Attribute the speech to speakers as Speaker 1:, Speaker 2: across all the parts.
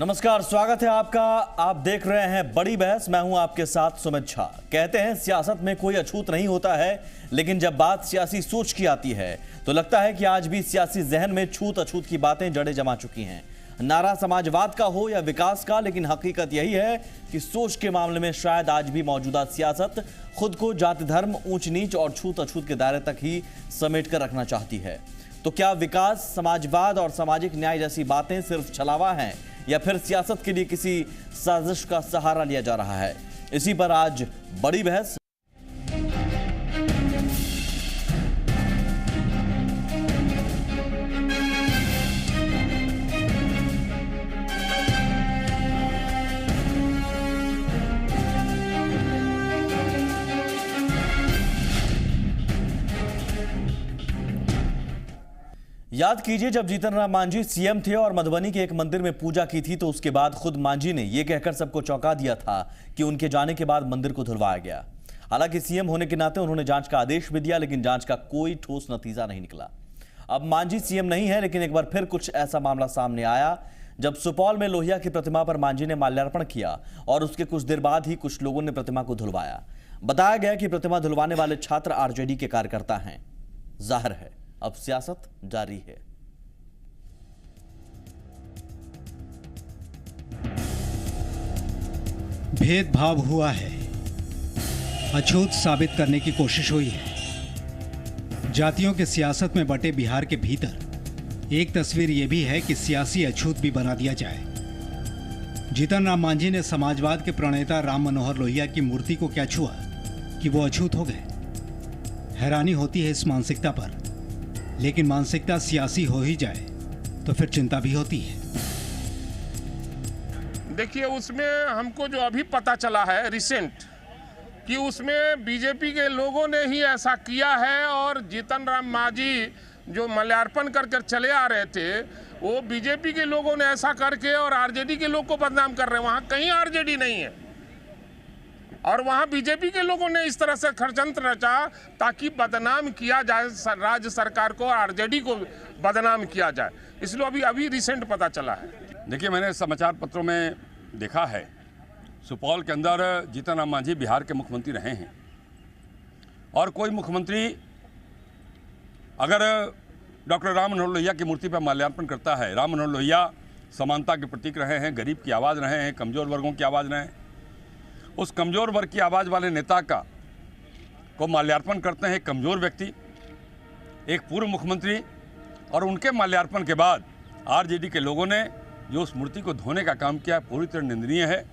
Speaker 1: नमस्कार, स्वागत है आपका। आप देख रहे हैं बड़ी बहस। मैं हूं आपके साथ सुमित झा। कहते हैं सियासत में कोई अछूत नहीं होता है, लेकिन जब बात सियासी सोच की आती है तो लगता है कि आज भी सियासी जहन में छूत अछूत की बातें जड़ें जमा चुकी हैं। नारा समाजवाद का हो या विकास का, लेकिन हकीकत यही है कि सोच के मामले में शायद आज भी मौजूदा सियासत खुद को जाति धर्म, ऊंच नीच और छूत अछूत के दायरे तक ही समेट कर रखना चाहती है। तो क्या विकास, समाजवाद और सामाजिक न्याय जैसी बातें सिर्फ छलावा हैं, या फिर सियासत के लिए किसी साजिश का सहारा लिया जा रहा है? इसी पर आज बड़ी बहस। याद कीजिए, जब जीतन राम मांझी सीएम थे और मधुबनी के एक मंदिर में पूजा की थी, तो उसके बाद खुद मांझी ने यह कहकर सबको चौंका दिया था कि उनके जाने के बाद मंदिर को धुलवाया गया। हालांकि सीएम होने के नाते उन्होंने जांच का आदेश भी दिया, लेकिन जांच का कोई ठोस नतीजा नहीं निकला। अब मांझी सीएम नहीं है, लेकिन एक बार फिर कुछ ऐसा मामला सामने आया जब सुपौल में लोहिया की प्रतिमा पर मांझी ने माल्यार्पण किया और उसके कुछ देर बाद ही कुछ लोगों ने प्रतिमा को धुलवाया। बताया गया कि प्रतिमा धुलवाने वाले छात्र आरजेडी के कार्यकर्ता हैं। जाहिर है अब सियासत जारी है।
Speaker 2: भेदभाव हुआ है, अछूत साबित करने की कोशिश हुई है। जातियों के सियासत में बटे बिहार के भीतर एक तस्वीर यह भी है कि सियासी अछूत भी बना दिया जाए। जीतन राम मांझी ने समाजवाद के प्रणेता राम मनोहर लोहिया की मूर्ति को क्या छुआ कि वो अछूत हो गए। हैरानी होती है इस मानसिकता पर, लेकिन मानसिकता सियासी हो ही जाए तो फिर चिंता भी होती है।
Speaker 3: देखिए, उसमें हमको जो अभी पता चला है रिसेंट कि उसमें बीजेपी के लोगों ने ही ऐसा किया है, और जीतन राम मांझी जो माल्यार्पण कर चले आ रहे थे, वो बीजेपी के लोगों ने ऐसा करके और आरजेडी के लोग को बदनाम कर रहे हैं। वहाँ कहीं आरजेडी नहीं है, और वहाँ बीजेपी के लोगों ने इस तरह से षड्यंत्र रचा ताकि बदनाम किया जाए राज्य सरकार को, आरजेडी को बदनाम किया जाए। इसलिए अभी रिसेंट पता चला है।
Speaker 4: देखिए, मैंने समाचार पत्रों में देखा है, सुपौल के अंदर जीतन राम मांझी बिहार के मुख्यमंत्री रहे हैं, और कोई मुख्यमंत्री अगर डॉक्टर राम मनोहर लोहिया की मूर्ति पर माल्यार्पण करता है, राम मनोहर लोहिया समानता के प्रतीक रहे हैं, गरीब की आवाज़ रहे हैं, कमज़ोर वर्गों की आवाज़ रहे हैं, उस कमज़ोर वर्ग की आवाज़ वाले नेता को माल्यार्पण करते हैं कमज़ोर व्यक्ति, एक पूर्व मुख्यमंत्री, और उनके माल्यार्पण के बाद आरजेडी के लोगों ने जो उस मूर्ति को धोने का काम किया, पूरी तरह निंदनीय है।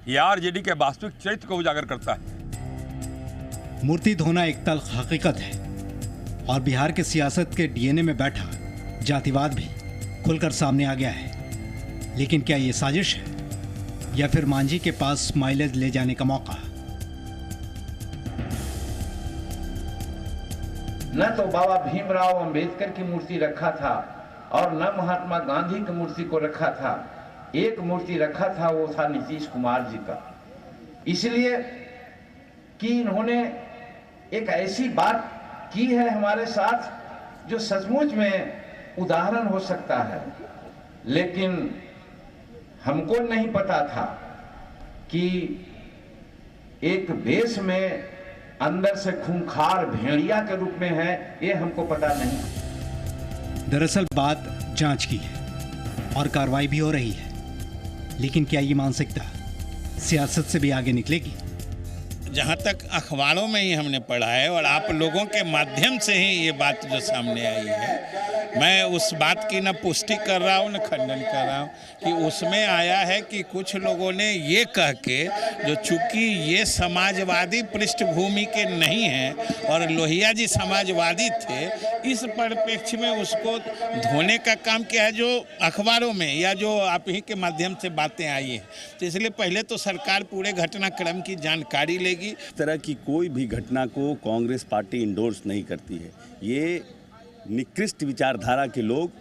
Speaker 4: ये आरजेडी के वास्तविक चरित्र को उजागर करता है।
Speaker 2: मूर्ति धोना एक तल्ख हकीकत है, और बिहार के सियासत के डीएनए में बैठा जातिवाद भी खुलकर सामने आ गया है। लेकिन क्या ये साजिश है, या फिर मांझी के पास माइलेज ले जाने का मौका?
Speaker 5: न तो बाबा भीमराव अंबेडकर की मूर्ति रखा था और न महात्मा गांधी की मूर्ति को रखा था। एक मूर्ति रखा था, वो था नीतीश कुमार जी का। इसलिए कि इन्होंने एक ऐसी बात की है हमारे साथ जो सचमुच में उदाहरण हो सकता है, लेकिन हमको नहीं पता था कि एक देश में अंदर से खूंखार भेड़िया के रूप में है, ये हमको पता नहीं।
Speaker 2: दरअसल बात जांच की है और कार्रवाई भी हो रही है, लेकिन क्या ये मानसिकता सियासत से भी आगे निकलेगी?
Speaker 6: जहाँ तक अखबारों में ही हमने पढ़ा है और आप लोगों के माध्यम से ही ये बात जो सामने आई है, मैं उस बात की न पुष्टि कर रहा हूँ न खंडन कर रहा हूँ, कि उसमें आया है कि कुछ लोगों ने ये कह के, जो चूँकि ये समाजवादी पृष्ठभूमि के नहीं हैं और लोहिया जी समाजवादी थे, इस परिप्रेक्ष्य में उसको धोने का काम किया है, जो अखबारों में या जो आप ही के माध्यम से बातें आई हैं। तो इसलिए पहले तो सरकार पूरे घटनाक्रम की जानकारी लेगी।
Speaker 7: इस तरह की कोई भी घटना को कांग्रेस पार्टी इंडोर्स नहीं करती है। ये निकृष्ट विचारधारा के लोग,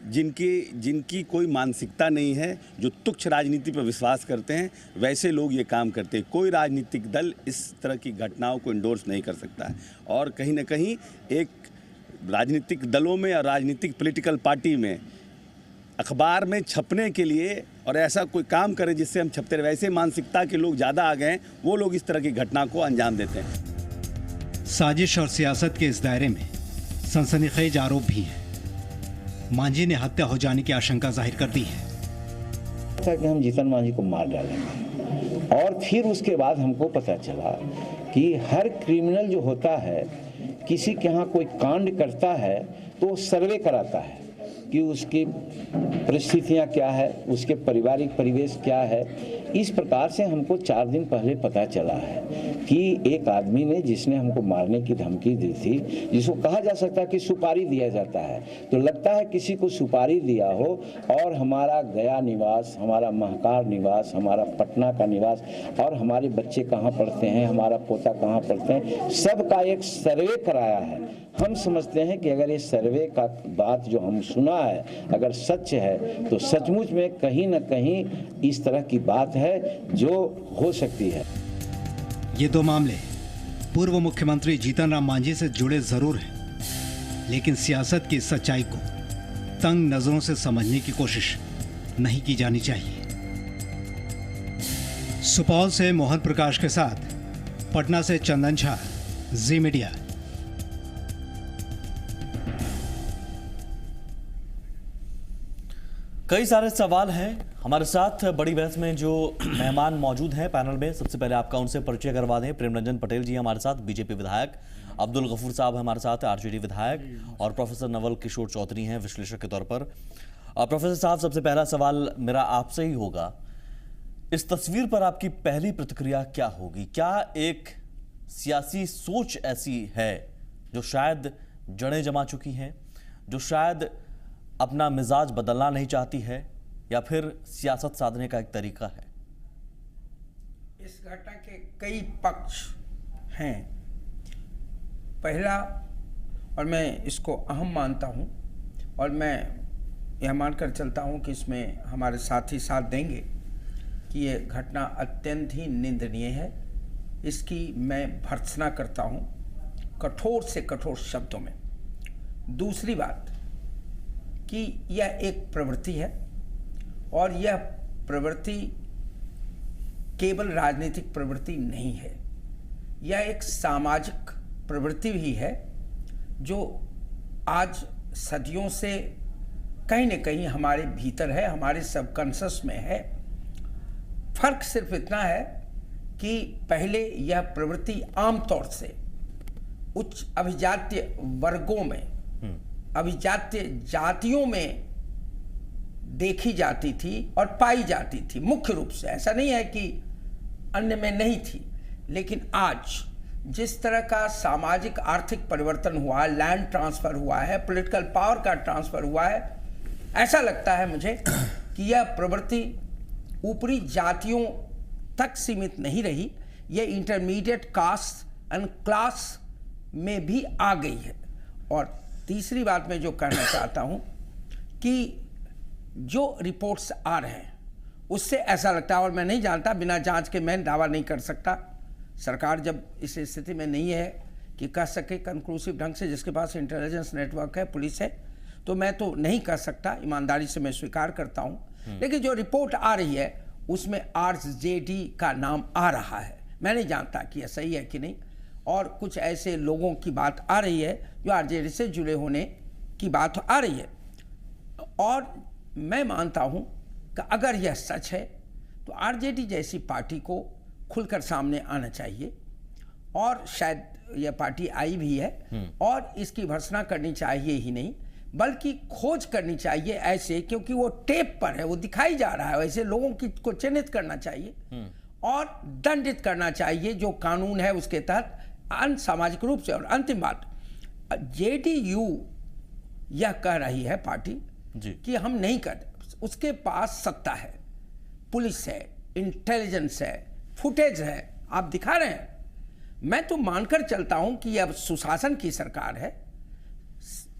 Speaker 7: जिनकी कोई मानसिकता नहीं है, जो तुच्छ राजनीति पर विश्वास करते हैं, वैसे लोग ये काम करते हैं। कोई राजनीतिक दल इस तरह की घटनाओं को इंडोर्स नहीं कर सकता है। और कहीं ना कहीं एक राजनीतिक दलों में और राजनीतिक पॉलिटिकल पार्टी में अखबार में छपने के लिए और ऐसा कोई काम करें जिससे हम छपते रहे। वैसे मानसिकता के लोग ज़्यादा आ गए हैं, वो लोग इस तरह की घटना को अंजाम देते हैं।
Speaker 2: साजिश और सियासत के इस दायरे में सनसनीखेज आरोप भी हैं। मांझी ने हत्या हो जाने की आशंका जाहिर कर दी है
Speaker 5: कि हम जीतन मांझी को मार डालेंगे, और फिर उसके बाद हमको पता चला कि हर क्रिमिनल जो होता है, किसी के यहाँ कोई कांड करता है तो सर्वे कराता है कि उसकी परिस्थितियाँ क्या है, उसके पारिवारिक परिवेश क्या है। इस प्रकार से हमको 4 दिन पहले पता चला है कि एक आदमी ने, जिसने हमको मारने की धमकी दी थी, जिसको कहा जा सकता है कि सुपारी दिया जाता है, तो लगता है किसी को सुपारी दिया हो और हमारा गया निवास, हमारा महकार निवास, हमारा पटना का निवास और हमारे बच्चे कहाँ पढ़ते हैं, हमारा पोता कहाँ पढ़ते हैं, सबका एक सर्वे कराया है। हम समझते हैं कि अगर ये सर्वे का बात जो हम सुना है अगर सच है तो सचमुच में कहीं न कहीं इस तरह की बात है जो हो सकती है।
Speaker 2: ये 2 मामले पूर्व मुख्यमंत्री जीतन राम मांझी से जुड़े जरूर हैं, लेकिन सियासत की सच्चाई को तंग नजरों से समझने की कोशिश नहीं की जानी चाहिए। सुपौल से मोहन प्रकाश के साथ पटना से चंदन झा, जी मीडिया।
Speaker 1: कई सारे सवाल हैं हमारे साथ बड़ी बहस में जो मेहमान मौजूद हैं पैनल में। सबसे पहले आपका उनसे परिचय करवा दें। प्रेम रंजन पटेल जी हमारे साथ, बीजेपी विधायक। अब्दुल गफूर साहब हमारे साथ, आरजेडी विधायक। और प्रोफेसर नवल किशोर चौधरी हैं विश्लेषक के तौर पर। प्रोफेसर साहब, सबसे पहला सवाल मेरा आपसे ही होगा, इस तस्वीर पर आपकी पहली प्रतिक्रिया क्या होगी? क्या एक सियासी सोच ऐसी है जो शायद जड़ें जमा चुकी हैं, जो शायद अपना मिजाज बदलना नहीं चाहती है, या फिर सियासत साधने का एक तरीका है?
Speaker 8: इस घटना के कई पक्ष हैं। पहला, और मैं इसको अहम मानता हूं और मैं यह मानकर चलता हूं कि इसमें हमारे साथी साथ देंगे कि ये घटना अत्यंत ही निंदनीय है। इसकी मैं भर्त्सना करता हूं कठोर से कठोर शब्दों में। दूसरी बात कि यह एक प्रवृत्ति है और यह प्रवृत्ति केवल राजनीतिक प्रवृत्ति नहीं है, यह एक सामाजिक प्रवृत्ति भी है जो आज सदियों से कहीं न कहीं हमारे भीतर है, हमारे सबकॉन्शियस में है। फर्क सिर्फ इतना है कि पहले यह प्रवृत्ति आमतौर से उच्च अभिजात्य वर्गों में, अभिजात्य जातियों में देखी जाती थी और पाई जाती थी मुख्य रूप से। ऐसा नहीं है कि अन्य में नहीं थी, लेकिन आज जिस तरह का सामाजिक आर्थिक परिवर्तन हुआ है, लैंड ट्रांसफर हुआ है, पॉलिटिकल पावर का ट्रांसफर हुआ है, ऐसा लगता है मुझे कि यह प्रवृत्ति ऊपरी जातियों तक सीमित नहीं रही, यह इंटरमीडिएट कास्ट एंड क्लास में भी आ गई है। और तीसरी बात मैं जो कहना चाहता हूं कि जो रिपोर्ट्स आ रहे हैं उससे ऐसा लगता है, और मैं नहीं जानता, बिना जांच के मैं दावा नहीं कर सकता। सरकार जब इस स्थिति में नहीं है कि कह सके कंक्लूसिव ढंग से, जिसके पास इंटेलिजेंस नेटवर्क है, पुलिस है, तो मैं तो नहीं कह सकता, ईमानदारी से मैं स्वीकार करता हूं। लेकिन जो रिपोर्ट आ रही है उसमें आरजेडी का नाम आ रहा है। मैं नहीं जानता कि यह सही है कि नहीं, और कुछ ऐसे लोगों की बात आ रही है जो आरजेडी से जुड़े होने की बात आ रही है। और मैं मानता हूं कि अगर यह सच है तो आरजेडी जैसी पार्टी को खुलकर सामने आना चाहिए, और शायद यह पार्टी आई भी है, और इसकी भर्त्सना करनी चाहिए ही नहीं बल्कि खोज करनी चाहिए ऐसे, क्योंकि वो टेप पर है, वो दिखाई जा रहा है, ऐसे लोगों की को चिन्हित करना चाहिए और दंडित करना चाहिए जो कानून है उसके तहत अनसामाजिक रूप से। और अंतिम बात, जेडीयू यह कह रही है पार्टी कि हम नहीं कर, उसके पास सत्ता है, पुलिस है, इंटेलिजेंस है, फुटेज है, आप दिखा रहे हैं। मैं तो मानकर चलता हूं कि अब सुशासन की सरकार है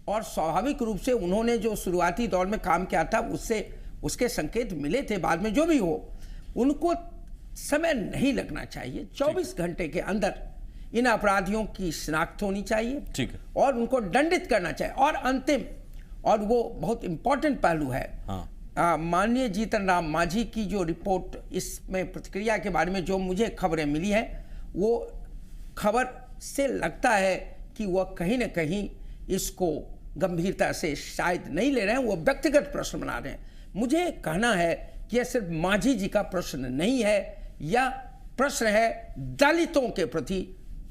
Speaker 8: और स्वाभाविक रूप से उन्होंने जो शुरुआती दौर में काम किया था उससे उसके संकेत मिले थे। बाद में जो भी हो, उनको समय नहीं लगना चाहिए। 24 घंटे के अंदर इन अपराधियों की शिनाख्त होनी चाहिए, ठीक है, और उनको दंडित करना चाहिए। और अंतिम, और वो बहुत इम्पोर्टेंट पहलू है।
Speaker 1: हाँ।
Speaker 8: माननीय जीतन राम मांझी की जो रिपोर्ट, इसमें प्रतिक्रिया के बारे में जो मुझे खबरें मिली हैं, वो खबर से लगता है कि वह कहीं ना कहीं इसको गंभीरता से शायद नहीं ले रहे हैं, वो व्यक्तिगत प्रश्न बना रहे हैं। मुझे कहना है कि यह सिर्फ मांझी जी का प्रश्न नहीं है, यह प्रश्न है दलितों के प्रति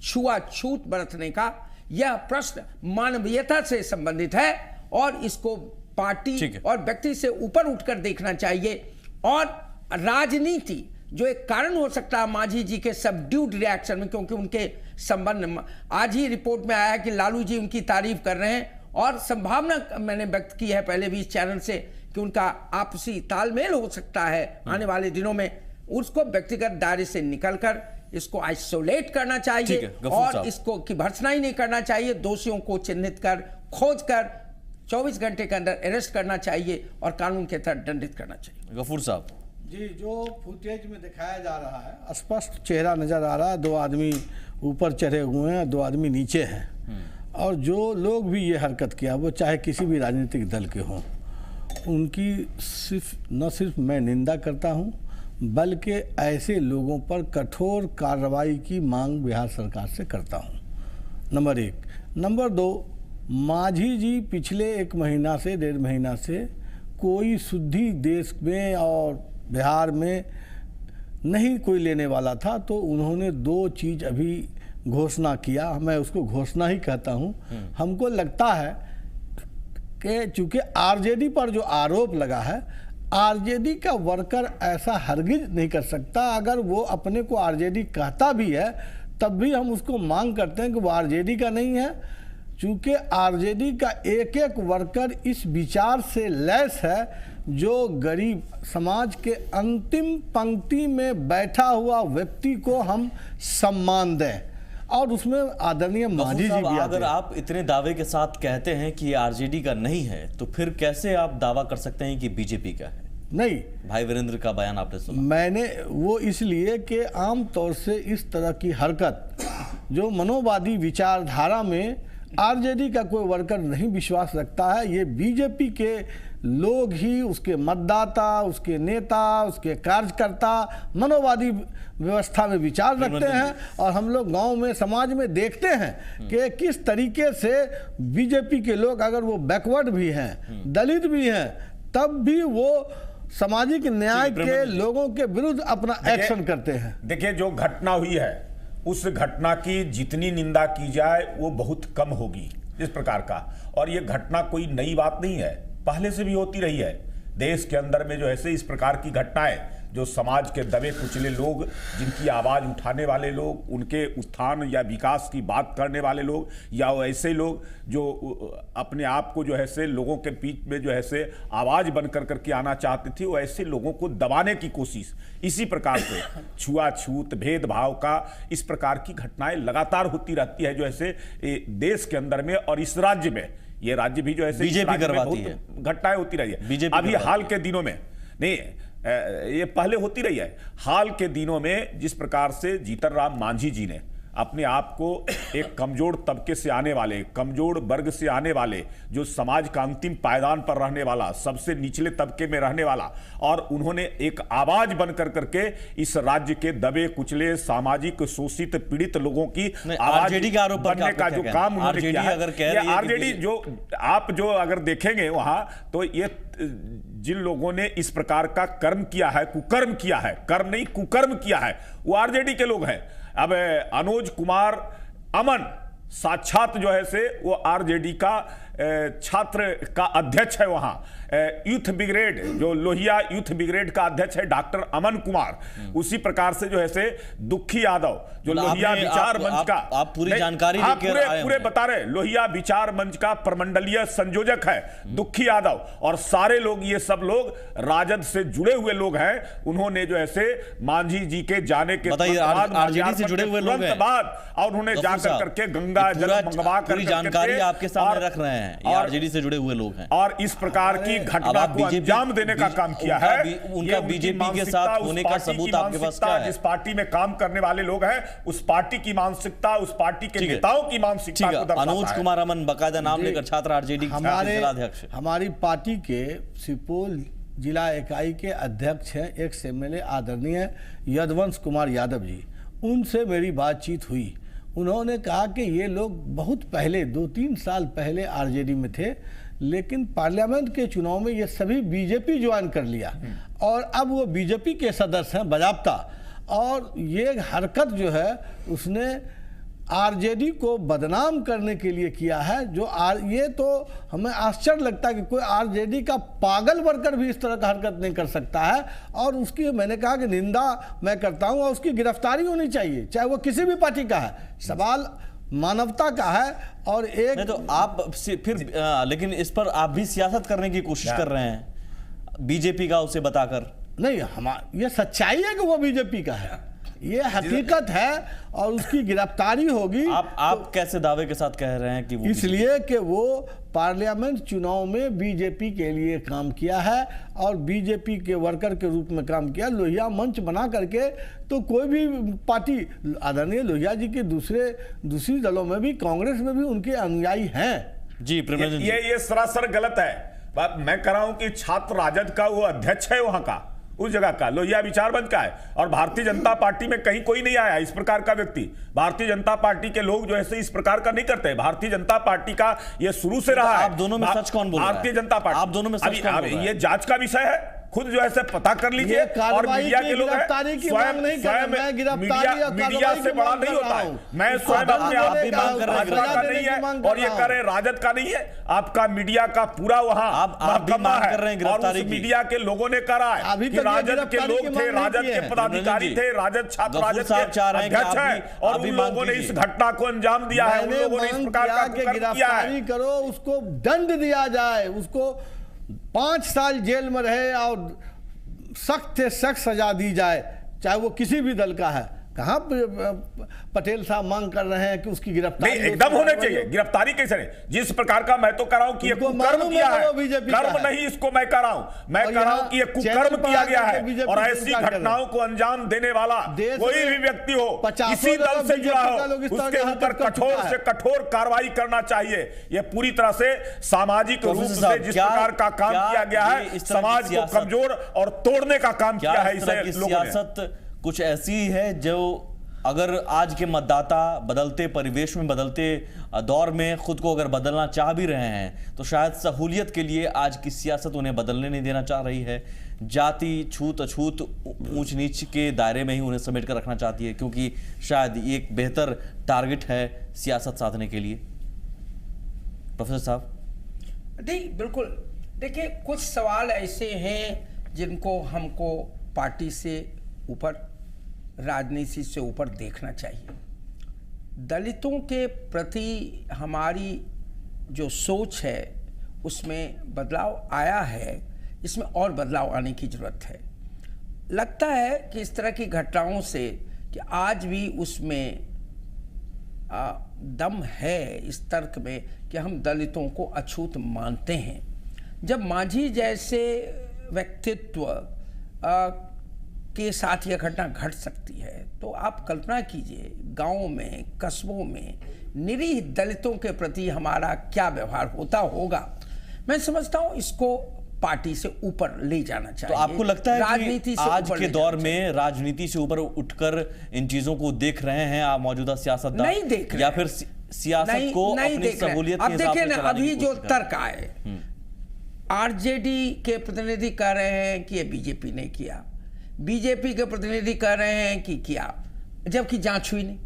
Speaker 8: छुआछूत बरतने का। यह प्रश्न मानवीयता से संबंधित है और इसको पार्टी और व्यक्ति से ऊपर उठकर देखना चाहिए। और राजनीति जो एक कारण हो सकता है मांझी जी के सबड्यूड रिएक्शन में, क्योंकि उनके संबंध में आज ही रिपोर्ट में आया है कि लालू जी उनकी तारीफ कर रहे हैं और संभावना मैंने व्यक्त की है पहले भी इस चैनल से कि उनका आपसी तालमेल हो सकता है आने वाले दिनों में। उसको व्यक्तिगत दायरे से निकलकर इसको आइसोलेट करना चाहिए और इसको की भर्त्सना ही नहीं करना चाहिए। दोषियों को चिन्हित कर, खोज कर 24 घंटे के अंदर अरेस्ट करना चाहिए और कानून के तहत दंडित करना चाहिए।
Speaker 1: गफूर साहब
Speaker 9: जी, जो फुटेज में दिखाया जा रहा है स्पष्ट चेहरा नजर आ रहा है, 2 आदमी ऊपर चढ़े हुए हैं, 2 आदमी नीचे हैं। और जो लोग भी ये हरकत किया वो चाहे किसी भी राजनीतिक दल के हों, उनकी न सिर्फ मैं निंदा करता हूं, बल्कि ऐसे लोगों पर कठोर कार्रवाई की मांग बिहार सरकार से करता हूं। नंबर 1। नंबर 2, मांझी जी पिछले 1 महीना से 1.5 महीना से कोई शुद्धि देश में और बिहार में नहीं कोई लेने वाला था, तो उन्होंने 2 चीज़ अभी घोषणा किया। मैं उसको घोषणा ही कहता हूं। हमको लगता है कि चूंकि आरजेडी पर जो आरोप लगा है, आरजेडी का वर्कर ऐसा हरगिज नहीं कर सकता। अगर वो अपने को आरजेडी कहता भी है तब भी हम उसको मांग करते हैं कि वो आरजेडी का नहीं है, चूंकि आरजेडी का एक एक वर्कर इस विचार से लैस है जो गरीब समाज के अंतिम पंक्ति में बैठा हुआ व्यक्ति को हम सम्मान दें, और उसमें आदरणीय मांझी जी भी।
Speaker 1: अगर आप इतने दावे के साथ कहते हैं कि आरजेडी का नहीं है, तो फिर कैसे आप दावा कर सकते हैं कि बीजेपी का है?
Speaker 9: नहीं,
Speaker 1: भाई वीरेंद्र का बयान आपने सुना।
Speaker 9: मैंने वो इसलिए कि आम तौर से इस तरह की हरकत जो मनोवादी विचारधारा में आरजेडी का कोई वर्कर नहीं विश्वास रखता है, ये बीजेपी के लोग ही, उसके मतदाता, उसके नेता, उसके कार्यकर्ता मनोवादी व्यवस्था में विचार रखते हैं। और हम लोग गांव में, समाज में देखते हैं कि किस तरीके से बीजेपी के लोग, अगर वो बैकवर्ड भी हैं, दलित भी हैं, तब भी वो सामाजिक न्याय के लोगों के विरुद्ध अपना एक्शन करते हैं।
Speaker 10: देखिए, जो घटना हुई है उस घटना की जितनी निंदा की जाए वो बहुत कम होगी इस प्रकार का। और ये घटना कोई नई बात नहीं है, पहले से भी होती रही है देश के अंदर में। जो ऐसे इस प्रकार की घटनाएं, जो समाज के दबे कुचले लोग, जिनकी आवाज़ उठाने वाले लोग, उनके उत्थान या विकास की बात करने वाले लोग, या वो ऐसे लोग जो अपने आप को जो है से लोगों के बीच में जो है से आवाज़ बन करके आना चाहते थे, वो ऐसे लोगों को दबाने की कोशिश, इसी प्रकार से छुआछूत, भेदभाव का इस प्रकार की घटनाएं लगातार होती रहती है जो ऐसे देश के अंदर में। और इस राज्य में, ये राज्य भी जो है
Speaker 1: बीजेपी करवाती है,
Speaker 10: घटनाएं होती रही है। अभी हाल के दिनों में नहीं, ये पहले होती रही है। हाल के दिनों में जिस प्रकार से जीतन राम मांझी जी ने अपने आप को एक कमजोर तबके से आने वाले, कमजोर वर्ग से आने वाले, जो समाज का अंतिम पायदान पर रहने वाला, सबसे निचले तबके में रहने वाला, और उन्होंने एक आवाज बनकर करके इस राज्य के दबे कुचले, सामाजिक शोषित, पीड़ित लोगों की आवाज बनने का जो काम उन्होंने किया है। आरजेडी जो आप जो अगर देखेंगे वहां, तो ये जिन लोगों ने इस प्रकार का कर्म किया है, कुकर्म किया है, कर्म नहीं कुकर्म किया है, वो आरजेडी के लोग हैं। अब अनुज कुमार अमन साक्षात जो है से वो आरजेडी का छात्र का अध्यक्ष है। वहां यूथ ब्रिगेड, जो लोहिया यूथ ब्रिगेड का अध्यक्ष है डॉक्टर अमन कुमार। उसी प्रकार से जो है से दुखी यादव, जो लोहिया विचार मंच का,
Speaker 1: आप पूरी जानकारी
Speaker 10: पूरे बता रहे, लोहिया विचार मंच का प्रमंडलीय संयोजक है दुखी यादव, और सारे लोग, ये सब लोग राजद से जुड़े हुए लोग हैं। उन्होंने जो है से मांझी जी के जाने के बाद
Speaker 1: आरजेडी से जुड़े हुए लोग हैं,
Speaker 10: और उन्होंने जाकर करके गंगा जल मंगवा कर
Speaker 1: जानकारी आपके सामने रख रहे हैं। हैं, ये आरजेडी से जुड़े हुए लोग हैं,
Speaker 10: और इस प्रकार की घटना को अंजाम देने का काम किया है।
Speaker 1: उनका बीजेपी के साथ होने का सबूत आपके पास क्या है?
Speaker 10: जिस पार्टी में काम करने वाले लोग हैं, उस पार्टी की मानसिकता, उस पार्टी के नेताओं की मानसिकता को दर्शाता है।
Speaker 1: अनुज कुमार अमन बकायदा नाम लेकर छात्र आरजेडी जिलाध्यक्ष,
Speaker 9: हमारी पार्टी के सुपौल जिला इकाई के अध्यक्ष हैं एक्स एमएलए आदरणीय यदुवंश कुमार यादव जी। उनसे मेरी बातचीत हुई। उन्होंने कहा कि ये लोग बहुत पहले 2-3 साल पहले आरजेडी में थे, लेकिन पार्लियामेंट के चुनाव में ये सभी बीजेपी ज्वाइन कर लिया और अब वो बीजेपी के सदस्य हैं बजाबता। और ये हरकत जो है उसने आरजेडी को बदनाम करने के लिए किया है। ये तो हमें आश्चर्य लगता है कि कोई आरजेडी का पागल वर्कर भी इस तरह का हरकत नहीं कर सकता है। और उसकी मैंने कहा कि निंदा मैं करता हूं और उसकी गिरफ्तारी होनी चाहिए, चाहे वो किसी भी पार्टी का है। सवाल मानवता का है। और एक
Speaker 1: नहीं तो आप फिर लेकिन इस पर आप भी सियासत करने की कोशिश कर रहे हैं बीजेपी का उसे बताकर।
Speaker 9: नहीं, ये सच्चाई है कि वो बीजेपी का है, ये हकीकत है और उसकी गिरफ्तारी होगी।
Speaker 1: आप कैसे दावे के साथ कह रहे हैं कि वो
Speaker 9: इसलिए कि वो पार्लियामेंट चुनाव में बीजेपी के लिए काम किया है और बीजेपी के वर्कर के रूप में काम किया। लोहिया मंच बना करके तो कोई भी पार्टी, आदरणीय लोहिया जी के दूसरी दलों में भी, कांग्रेस में भी उनके अनुयायी हैं।
Speaker 1: जी
Speaker 10: ये सरासर गलत है। मैं कह रहा हूं कि छात्र राजद का वो अध्यक्ष है वहां का, उस जगह का लोहिया विचार मंच का है, और भारतीय जनता पार्टी में कहीं कोई नहीं आया इस प्रकार का व्यक्ति। भारतीय जनता पार्टी के लोग जो ऐसे इस प्रकार का नहीं करते। भारतीय जनता पार्टी का ये शुरू से रहा है।
Speaker 1: आप दोनों में सच कौन बोल रहा है?
Speaker 10: भारतीय जनता पार्टी,
Speaker 1: आप दोनों में सच कौन बोल रहा है?
Speaker 10: ये जांच का विषय है, खुद जो है पता कर लीजिए। और मीडिया के लोग स्वयं मीडिया से बड़ा नहीं होता है। मैं स्वयं भाजपा का नहीं है और ये कह रहे राजद का नहीं है, आपका मीडिया का पूरा वहां महकमा है। और उस मीडिया के लोगों ने कहा है कि राजद के लोग थे, राजद के पदाधिकारी थे, राजद छात्र राजद के अध्यक्ष हैं और उन लोगों ने इस घटना को अंजाम दिया है। उन लोगों ने इस प्रकार का
Speaker 9: गिरफ्तारी करो, उसको दंड दिया जाए, उसको 5 साल जेल में रहे और सख्त से सख्त सजा दी जाए, चाहे वो किसी भी दल का है। कहाँ पटेल साहब मांग कर रहे हैं कि उसकी गिरफ्तारी
Speaker 10: एकदम होने चाहिए। गिरफ्तारी कैसे नहीं? जिस प्रकार का मैं तो कह रहा हूं कि ये कुकर्म किया है, कर्म नहीं इसको मैं कह रहा हूं। मैं कह रहा हूं कि ये कुकर्म किया गया है और ऐसी घटनाओं को अंजाम देने वाला कोई भी व्यक्ति हो, किसी दल से जुड़ा हो, उसके ऊपर कठोर से कठोर कार्रवाई करना चाहिए। ये पूरी तरह से सामाजिक रूप से जिस प्रकार का काम किया गया है, समाज को कमजोर और तोड़ने का काम किया है इस लोगों ने।
Speaker 1: कुछ ऐसी है जो अगर आज के मतदाता बदलते परिवेश में, बदलते दौर में खुद को अगर बदलना चाह भी रहे हैं तो शायद सहूलियत के लिए आज की सियासत उन्हें बदलने नहीं देना चाह रही है। जाति छूत अछूत ऊंच नीच के दायरे में ही उन्हें समेट कर रखना चाहती है, क्योंकि शायद ये एक बेहतर टारगेट है सियासत साधने के लिए। प्रोफेसर साहब।
Speaker 8: नहीं, बिल्कुल। देखिए, कुछ सवाल ऐसे हैं जिनको हमको पार्टी से ऊपर, राजनीति से ऊपर देखना चाहिए। दलितों के प्रति हमारी जो सोच है उसमें बदलाव आया है, इसमें और बदलाव आने की ज़रूरत है। लगता है कि इस तरह की घटनाओं से कि आज भी उसमें दम है इस तर्क में कि हम दलितों को अछूत मानते हैं। जब मांझी जैसे व्यक्तित्व के साथ यह घटना घट सकती है तो आप कल्पना कीजिए गांवों में, कस्बों में निरीह दलितों के प्रति हमारा क्या व्यवहार होता होगा। मैं समझता हूं इसको पार्टी से ऊपर ले जाना चाहिए।
Speaker 1: तो आपको लगता है कि आज के दौर में राजनीति से ऊपर उठकर इन चीजों को देख रहे हैं आप मौजूदा सियासतदान?
Speaker 8: नहीं देख रहे,
Speaker 1: या फिर सियासत को अपनी सहूलियत के हिसाब से चलाने की कोशिश कर रहे हैं?
Speaker 8: अब देखिए ना, अभी जो तर्क आए, आरजेडी के प्रतिनिधि कह रहे हैं कि ये बीजेपी ने किया, बीजेपी के प्रतिनिधि कह रहे हैं कि किया, जबकि जांच हुई नहीं।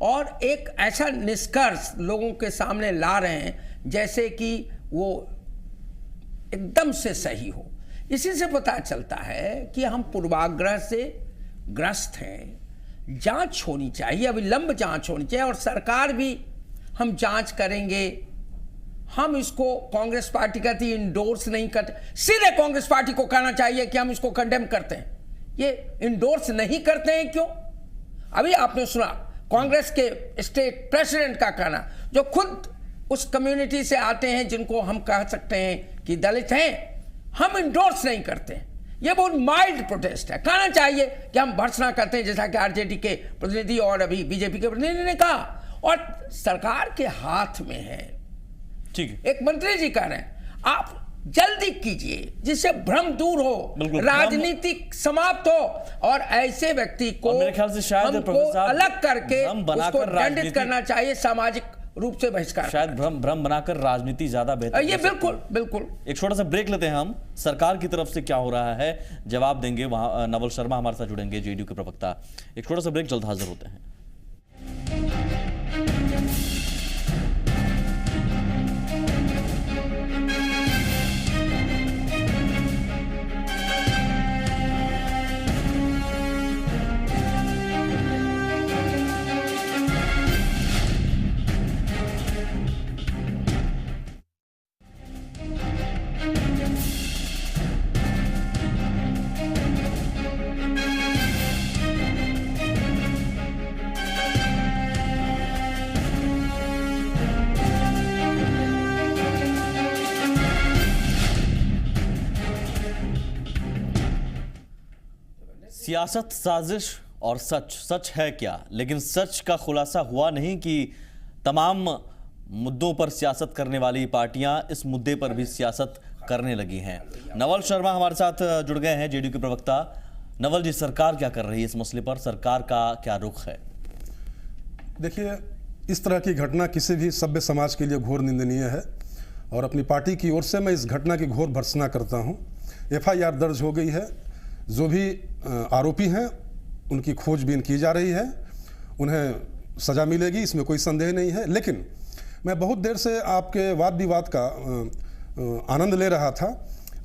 Speaker 8: और एक ऐसा निष्कर्ष लोगों के सामने ला रहे हैं जैसे कि वो एकदम से सही हो। इसी से पता चलता है कि हम पूर्वाग्रह से ग्रस्त हैं। जांच होनी चाहिए, अविलंब जांच होनी चाहिए। और सरकार भी, हम जांच करेंगे, हम इसको, कांग्रेस पार्टी कहती है इंडोर्स नहीं करते। सीधे कांग्रेस पार्टी को कहना चाहिए कि हम इसको कंडेम करते हैं। ये इंडोर्स नहीं करते हैं क्यों? अभी आपने सुना कांग्रेस के स्टेट प्रेसिडेंट का कहना, जो खुद उस कम्युनिटी से आते हैं जिनको हम कह सकते हैं कि दलित हैं, हम इंडोर्स नहीं करते। ये बहुत माइल्ड प्रोटेस्ट है। कहना चाहिए कि हम भर्त्सना करते हैं, जैसा कि आरजेडी के प्रतिनिधि और अभी बीजेपी के प्रतिनिधि ने कहा, और सरकार के हाथ में है।
Speaker 1: ठीक है,
Speaker 8: एक मंत्री जी कह रहे हैं आप जल्दी कीजिए जिससे भ्रम दूर हो, राजनीति समाप्त हो, और ऐसे व्यक्ति को
Speaker 1: मेरे ख्याल से शायद
Speaker 8: हमको अलग करके उसको दंडित करना चाहिए, सामाजिक रूप से बहिष्कार।
Speaker 1: शायद भ्रम बनाकर राजनीति ज्यादा बेहतर।
Speaker 8: ये बिल्कुल बिल्कुल।
Speaker 1: एक छोटा सा ब्रेक लेते हैं हम। सरकार की तरफ से क्या हो रहा है जवाब देंगे, वहां नवल शर्मा हमारे साथ जुड़ेंगे, जेडीयू के प्रवक्ता। एक छोटा सा ब्रेक, जल्द हाजिर होते हैं। सियासत, साजिश और सच है क्या? लेकिन सच का खुलासा हुआ नहीं कि तमाम मुद्दों पर सियासत करने वाली पार्टियां इस मुद्दे पर भी सियासत करने लगी हैं। नवल शर्मा हमारे साथ जुड़ गए हैं, जेडीयू के प्रवक्ता। नवल जी, सरकार क्या कर रही है इस मसले पर? सरकार का क्या रुख है?
Speaker 11: देखिए, इस तरह की घटना किसी भी सभ्य समाज के लिए घोर निंदनीय है, और अपनी पार्टी की ओर से मैं इस घटना की घोर भर्त्सना करता हूँ। FIR दर्ज हो गई है, जो भी आरोपी हैं उनकी खोजबीन की जा रही है, उन्हें सज़ा मिलेगी, इसमें कोई संदेह नहीं है। लेकिन मैं बहुत देर से आपके वाद विवाद का आनंद ले रहा था,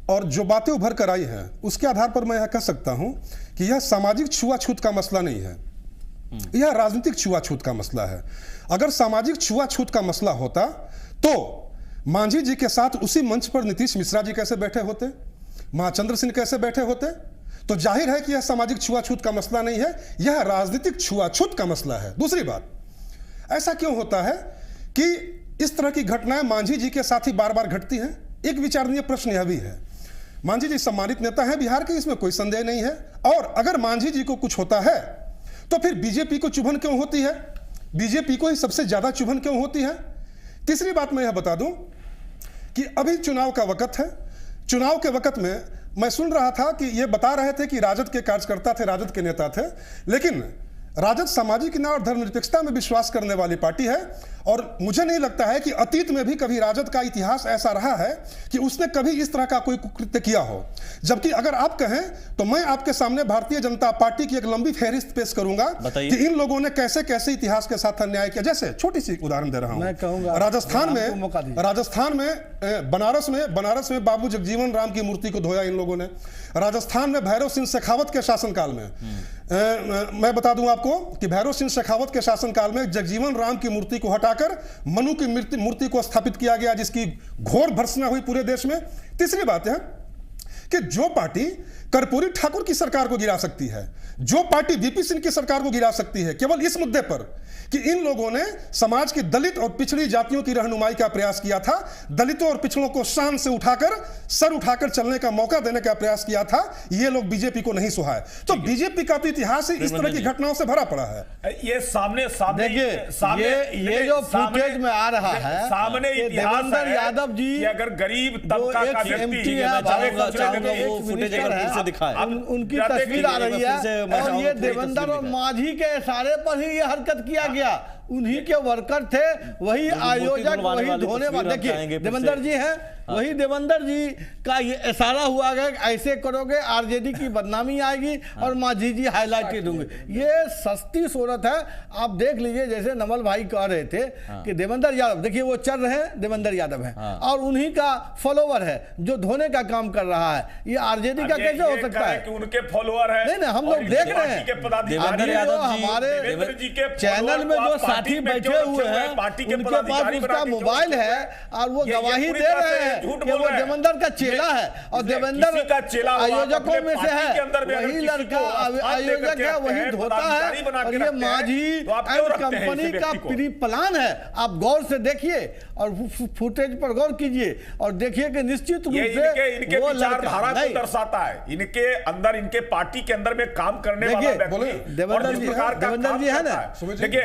Speaker 11: और जो बातें उभर कर आई हैं उसके आधार पर मैं यह कह सकता हूं कि यह सामाजिक छुआछूत का मसला नहीं है, यह राजनीतिक छुआछूत का मसला है। अगर सामाजिक छुआछूत का मसला होता तो मांझी जी के साथ उसी मंच पर नीतीश मिश्रा जी कैसे बैठे होते, महाचंद्र सिंह कैसे बैठे होते? तो जाहिर है कि यह सामाजिक छुआछूत का मसला नहीं है, यह राजनीतिक छुआछूत का मसला है। दूसरी बात, ऐसा क्यों होता है कि इस तरह की घटनाएं मांझी जी के साथ ही बार बार घटती हैं? एक विचारणीय प्रश्न यह भी है। मांझी जी सम्मानित नेता हैं बिहार के, इसमें कोई संदेह नहीं है, और अगर मांझी जी को कुछ होता है तो फिर बीजेपी को चुभन क्यों होती है? बीजेपी को ही सबसे ज्यादा चुभन क्यों होती है? तीसरी बात मैं यह बता दूं कि अभी चुनाव का वक्त है। चुनाव के वक्त में मैं सुन रहा था कि ये बता रहे थे कि राजद के कार्यकर्ता थे, राजद के नेता थे, लेकिन राजद सामाजिक न्याय और धर्मनिरपेक्षता में विश्वास करने वाली पार्टी है, और मुझे नहीं लगता है कि अतीत में भी कभी राजद का इतिहास ऐसा रहा है कि उसने कभी इस तरह का कोई कुकृत्य किया हो। जबकि अगर आप कहें तो मैं आपके सामने भारतीय जनता पार्टी की एक लंबी फहरिस्त पेश करूंगा कि इन लोगों ने कैसे कैसे इतिहास के साथ अन्याय किया। जैसे छोटी सी उदाहरण दे रहा हूं,
Speaker 9: मैं कहूंगा
Speaker 11: राजस्थान में बनारस में बाबू जगजीवन राम की मूर्ति को धोया इन लोगों ने। राजस्थान में भैरव सिंह शेखावत के शासनकाल में मैं बता दूं आपको कि भैरव सिंह शेखावत के शासनकाल में जगजीवन राम की मूर्ति को हटाकर मनु की मूर्ति को स्थापित किया गया, जिसकी घोर भर्त्सना हुई पूरे देश में। तीसरी बात है कि जो पार्टी कर्पूरी ठाकुर की सरकार को गिरा सकती है, जो पार्टी वीपी सिंह की सरकार को गिरा सकती है, केवल इस मुद्दे पर कि इन लोगों ने समाज की दलित और पिछड़ी जातियों की रहनुमाई का प्रयास किया था, दलितों और पिछड़ों को शान से सर उठाकर चलने का मौका देने का प्रयास किया था, ये लोग बीजेपी को नहीं सुहाए। तो बीजेपी का तो इतिहास ही इस तरह की घटनाओं से भरा पड़ा है।
Speaker 10: ये सामने
Speaker 9: ये जो फुटेज में आ रहा है,
Speaker 10: सामने
Speaker 9: देवेंद्र यादव जी
Speaker 10: अगर गरीब तबका का व्यक्ति
Speaker 9: उनकी तस्वीर आ रही है, और ये देवेंद्र और मांझी के इशारे पर ही ये हरकत किया गया। उन्हीं के वर्कर थे, वही आयोजक, वही धोने वाले। देखिए देवेंद्र जी हैं, वही देवेंद्र जी का ये इशारा हुआ गया, ऐसे करोगे आरजेडी की बदनामी आएगी और मांझी जी हाईलाइटेड होंगे। ये सस्ती सूरत है। आप देख लीजिए, जैसे नवल भाई कह रहे थे कि देवेंद्र यादव, देखिए वो चल रहे हैं, देवेंद्र यादव है, और उन्हीं का फॉलोवर है जो धोने का काम कर रहा है। ये आरजेडी का कैसे हो सकता है
Speaker 10: कि उनके फॉलोअर हैं?
Speaker 9: नहीं, हम लोग देख रहे हैं हमारे चैनल में जो साथी
Speaker 10: में
Speaker 9: बैठे
Speaker 10: क्यों
Speaker 9: हुए
Speaker 10: रखे
Speaker 9: हैं,
Speaker 10: पार्टी के
Speaker 9: उनके पास
Speaker 10: पदाधिकारी बना
Speaker 9: उसका
Speaker 10: के क्यों
Speaker 9: मोबाइल
Speaker 10: रखे
Speaker 9: है
Speaker 10: हुए?
Speaker 9: और वो
Speaker 10: ये
Speaker 9: गवाही
Speaker 10: पूरी
Speaker 9: दे
Speaker 10: तरह
Speaker 9: रहे
Speaker 10: से
Speaker 9: हैं
Speaker 10: झूठ
Speaker 9: कि
Speaker 10: बोल
Speaker 9: वो
Speaker 10: रहे हैं।
Speaker 9: देवेंद्र का चेला है और
Speaker 10: किसी
Speaker 9: देवेंद्र
Speaker 10: का चेला हुआ,
Speaker 9: आयोजकों
Speaker 10: अपने
Speaker 9: में से
Speaker 10: पार्टी के अंदर
Speaker 9: है,
Speaker 10: में अगर
Speaker 9: वही
Speaker 10: किसी
Speaker 9: लड़का
Speaker 10: को स्थान
Speaker 9: आयोजक
Speaker 10: देकर के
Speaker 9: है,
Speaker 10: रखते
Speaker 9: वही
Speaker 10: हैं,
Speaker 9: धोता
Speaker 10: पदाधिकारी
Speaker 9: है।
Speaker 10: बना के
Speaker 9: और ये
Speaker 10: रखते हैं,
Speaker 9: मांझी
Speaker 10: तो आप क्यों
Speaker 9: एंड
Speaker 10: रखते हैं
Speaker 9: कंपनी
Speaker 10: ऐसे
Speaker 9: का
Speaker 10: व्यक्ति को?
Speaker 9: प्री प्लान है। आप गौर से देखिए और फुटेज पर गौर कीजिए और देखिए कि निश्चित रूप
Speaker 10: ये
Speaker 9: से
Speaker 10: इनके
Speaker 9: वो
Speaker 10: विचारधारा को
Speaker 9: नहीं।
Speaker 10: दर्शाता है। इनके अंदर, इनके पार्टी के अंदर में काम करने वाला
Speaker 9: देखिए,
Speaker 10: व्यक्ति
Speaker 9: देवेंद्र
Speaker 10: और जिस
Speaker 9: जी
Speaker 10: प्रकार का
Speaker 9: देवेंद्र
Speaker 10: काम
Speaker 9: जी है
Speaker 10: करता
Speaker 9: ना,
Speaker 10: है। देखिए,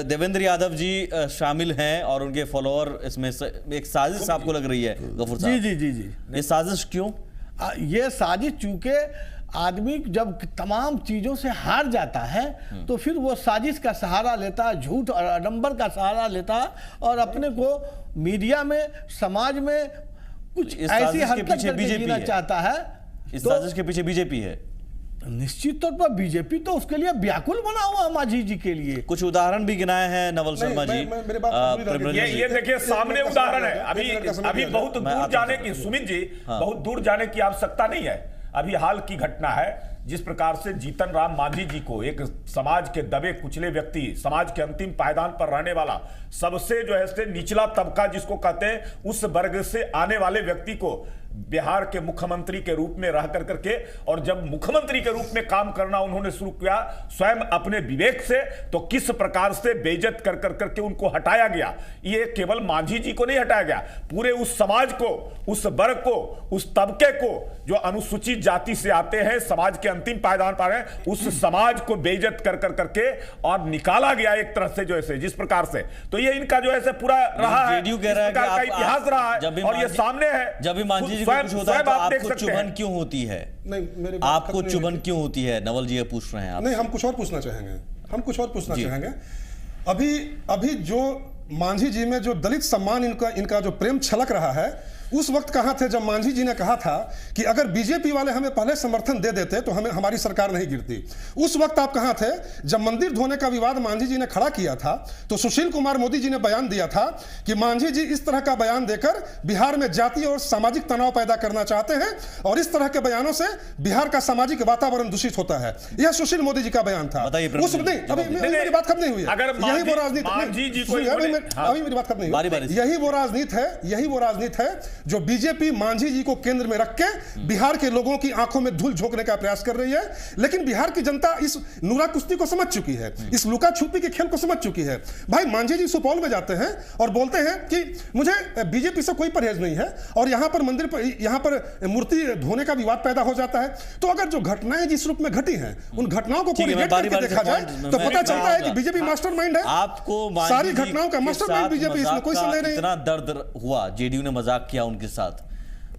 Speaker 1: देवेंद्र यादव जी शामिल हैं और उनके फॉलोअर इसमें एक साजिश आपको लग रही है गफूर साहब?
Speaker 9: जी।
Speaker 1: ये साजिश क्यों?
Speaker 9: ये साजिश चूंकि आदमी जब तमाम चीजों से हार जाता है तो फिर वो साजिश का सहारा लेता है, झूठ और आडंबर का सहारा लेता है और अपने को मीडिया में, समाज में कुछ
Speaker 1: इस
Speaker 9: ऐसी
Speaker 1: साजिश के
Speaker 9: हरकत
Speaker 1: पीछे
Speaker 9: करके
Speaker 1: बीजेपी
Speaker 9: जीना
Speaker 1: है।
Speaker 9: चाहता है।
Speaker 1: इस
Speaker 9: तो
Speaker 1: साजिश के पीछे बीजेपी है।
Speaker 9: निश्चित तौर पर बीजेपी तो उसके लिए व्याकुल बना हुआ मांझी जी के लिए।
Speaker 1: कुछ उदाहरण भी गिनाए हैं नवल शर्मा जी।
Speaker 11: मेरे बात
Speaker 10: ये देखिए सामने उदाहरण है। अभी बहुत दूर जाने की, सुमित जी, बहुत दूर जाने की आवश्यकता नहीं है। अभी हाल की घटना है, जिस प्रकार से जीतन राम मांझी जी को, एक समाज के दबे कुचले व्यक्ति, समाज के अंतिम पायदान पर रहने वाला, सबसे जो है से निचला तबका जिसको कहते हैं, उस वर्ग से आने वाले व्यक्ति को बिहार के मुख्यमंत्री के रूप में रह कर करके, और जब मुख्यमंत्री के रूप में काम करना उन्होंने शुरू किया स्वयं अपने विवेक से, तो किस प्रकार से बेइज्जत कर कर करके उनको हटाया गया। ये केवल मांझी जी को नहीं हटाया गया, पूरे उस समाज को, उस वर्ग को, उस तबके को जो अनुसूचित जाति से आते हैं, समाज के अंतिम पायदान पर है, उस समाज को बेइज्जत कर कर करके और निकाला गया एक तरह से जो है, जिस प्रकार से। तो ये इनका जो है पूरा रहा है,
Speaker 1: जेडीयू कह रहा है कि आप
Speaker 10: इतिहास रहा है और ये सामने है।
Speaker 1: जब भी मांझी जी को कुछ होता है तो आपको चुभन क्यों होती है?
Speaker 11: नहीं, मेरे
Speaker 1: आपको चुभन क्यों होती है? नवल जी ये पूछ रहे हैं आप।
Speaker 11: नहीं, हम कुछ और पूछना चाहेंगे। अभी जो मांझी जी में जो दलित सम्मान, इनका जो प्रेम छलक रहा है, उस वक्त कहां थे जब मांझी जी ने कहा था कि अगर बीजेपी वाले हमें पहले समर्थन दे देते तो हमारी सरकार नहीं गिरती। उस वक्त आप कहां थे जब मंदिर धोने का विवाद मांझी जी ने खड़ा किया था? तो सुशील कुमार मोदी जी ने बयान दिया था कि मांझी जी इस तरह का बयान देकर बिहार में जातीय और सामाजिक तनाव पैदा करना चाहते हैं और इस तरह के बयानों से बिहार का सामाजिक वातावरण दूषित होता है। यह सुशील मोदी जी का बयान था। उस मेरी बात खत्म नहीं हुई है। यही वो राजनीति है जो बीजेपी मांझी जी को केंद्र में रख के बिहार के लोगों की आंखों में धूल झोंकने का प्रयास कर रही है। लेकिन बिहार की जनता इस नूरा कुश्ती को समझ चुकी है, इस लुका छुपी के खेल को समझ चुकी है। भाई मांझी जी सुपौल में जाते हैं और बोलते हैं कि मुझे बीजेपी से कोई परहेज नहीं है और यहां पर मूर्ति धोने का विवाद पैदा हो जाता है। तो अगर जो घटनाएं जिस रूप में घटी हैं, उन घटनाओं को कोरिलेट करके देखा जाए तो पता चलता है कि बीजेपी मास्टरमाइंड है।
Speaker 1: आपको
Speaker 11: सारी घटनाओं का मास्टरमाइंड बीजेपी, इसमें कोई संदेह नहीं।
Speaker 1: इतना दर्द हुआ, जेडीयू ने मजाक किया उनके साथ,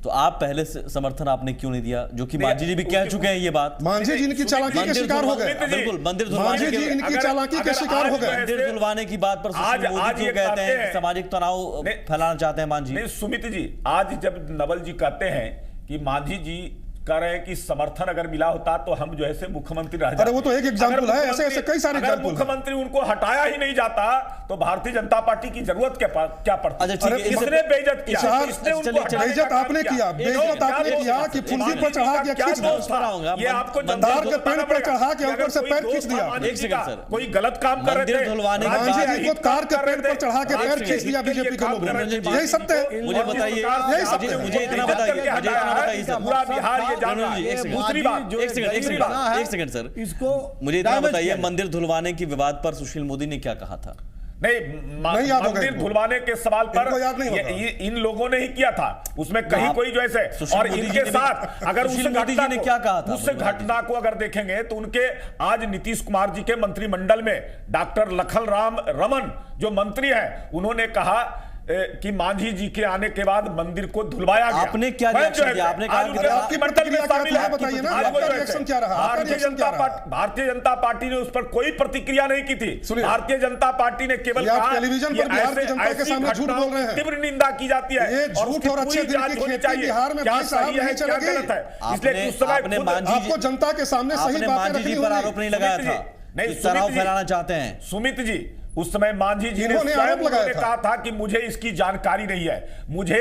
Speaker 1: तो आप पहले से समर्थन आपने क्यों नहीं दिया? जो कि मांझी जी भी कह चुके हैं ये बात।
Speaker 11: मांझी जी इनकी चालाकी के शिकार हो गए।
Speaker 1: बिल्कुल, मंदिर
Speaker 11: मांझी जी इनकी चालाकी के शिकार हो गए।
Speaker 1: मंदिर धुलवाने की बात पर सुशील मोदी क्यों कहते हैं कि सामाजिक तनाव फैलाना चाहते हैं मांझी?
Speaker 10: नहीं सुमित जी, आज जब नवल जी कहते हैं कि मांझी जी कह रहे हैं कि समर्थन अगर मिला होता तो हम जो है मुख्यमंत्री रह जाते।
Speaker 11: अरे वो तो एक एग्जांपल है, ऐसे कई सारे एग्जांपल।
Speaker 10: मुख्यमंत्री उनको हटाया ही नहीं जाता तो भारतीय जनता पार्टी की जरूरत क्या पड़ती?
Speaker 1: अच्छा, ठीक है,
Speaker 10: इसने बेइज्जत किया, इसने उनको
Speaker 11: बेइज्जत आपने किया, बेइज्जत आपने किया कि फुंसी पर चढ़ा के खींच दिया,
Speaker 10: ये आपको
Speaker 11: दार के पेड़ पर चढ़ा के ऊपर से पैर खींच दिया।
Speaker 1: एक सेकंड सर,
Speaker 10: कोई गलत काम कर रहे थे,
Speaker 11: मांझी जी को तार के पेड़ पर चढ़ा के पैर खींच दिया बीजेपी के लोगों ने। यही सत्य है।
Speaker 1: मुझे बताइए,
Speaker 11: यही सत्य है।
Speaker 1: मुझे इतना बताइए,
Speaker 10: पूरा बिहार ये जान रहा है। दूसरी बात,
Speaker 1: एक सेकंड सर,
Speaker 9: इसको
Speaker 1: मुझे इतना बताइए, मंदिर धुलवाने की विवाद पर सुशील मोदी ने क्या कहा था?
Speaker 10: नहीं याद मंदिर धुलवाने के सवाल पर इन लोगों ने ही किया था, उसमें कहीं कोई जो ऐसे। और इनके साथ अगर उस घटना ने क्या कहा था, उस घटना को अगर देखेंगे तो उनके आज नीतीश कुमार जी के मंत्रिमंडल में डॉक्टर लखनराम रमन जो मंत्री हैं, उन्होंने कहा कि मांझी जी के आने के बाद मंदिर को धुलवाया गया।
Speaker 1: आपने क्या रिएक्शन दिया? आपने कहा
Speaker 11: कि आपकी प्रतिक्रिया क्या है, बताइए ना, आपका रिएक्शन क्या रहा?
Speaker 10: भारतीय जनता पार्टी ने उस पर कोई प्रतिक्रिया नहीं की थी। भारतीय जनता पार्टी ने केवल कहा
Speaker 11: टेलीविजन पर बिहार की जनता के सामने झूठ बोल रहे हैं,
Speaker 10: तीव्र निंदा की जाती है।
Speaker 11: ये झूठ और अच्छे दिन की खेती बिहार में
Speaker 10: क्या सही है क्या गलत है, इसलिए उस समय
Speaker 11: आपको जनता के सामने सही बातें रखनी होगी।
Speaker 1: आरोप नहीं लगाया था, नहीं तनाव फैलाना चाहते हैं।
Speaker 10: सुमित जी, उस समय मांझी जी ने कहा था कि मुझे इसकी जानकारी नहीं है, मुझे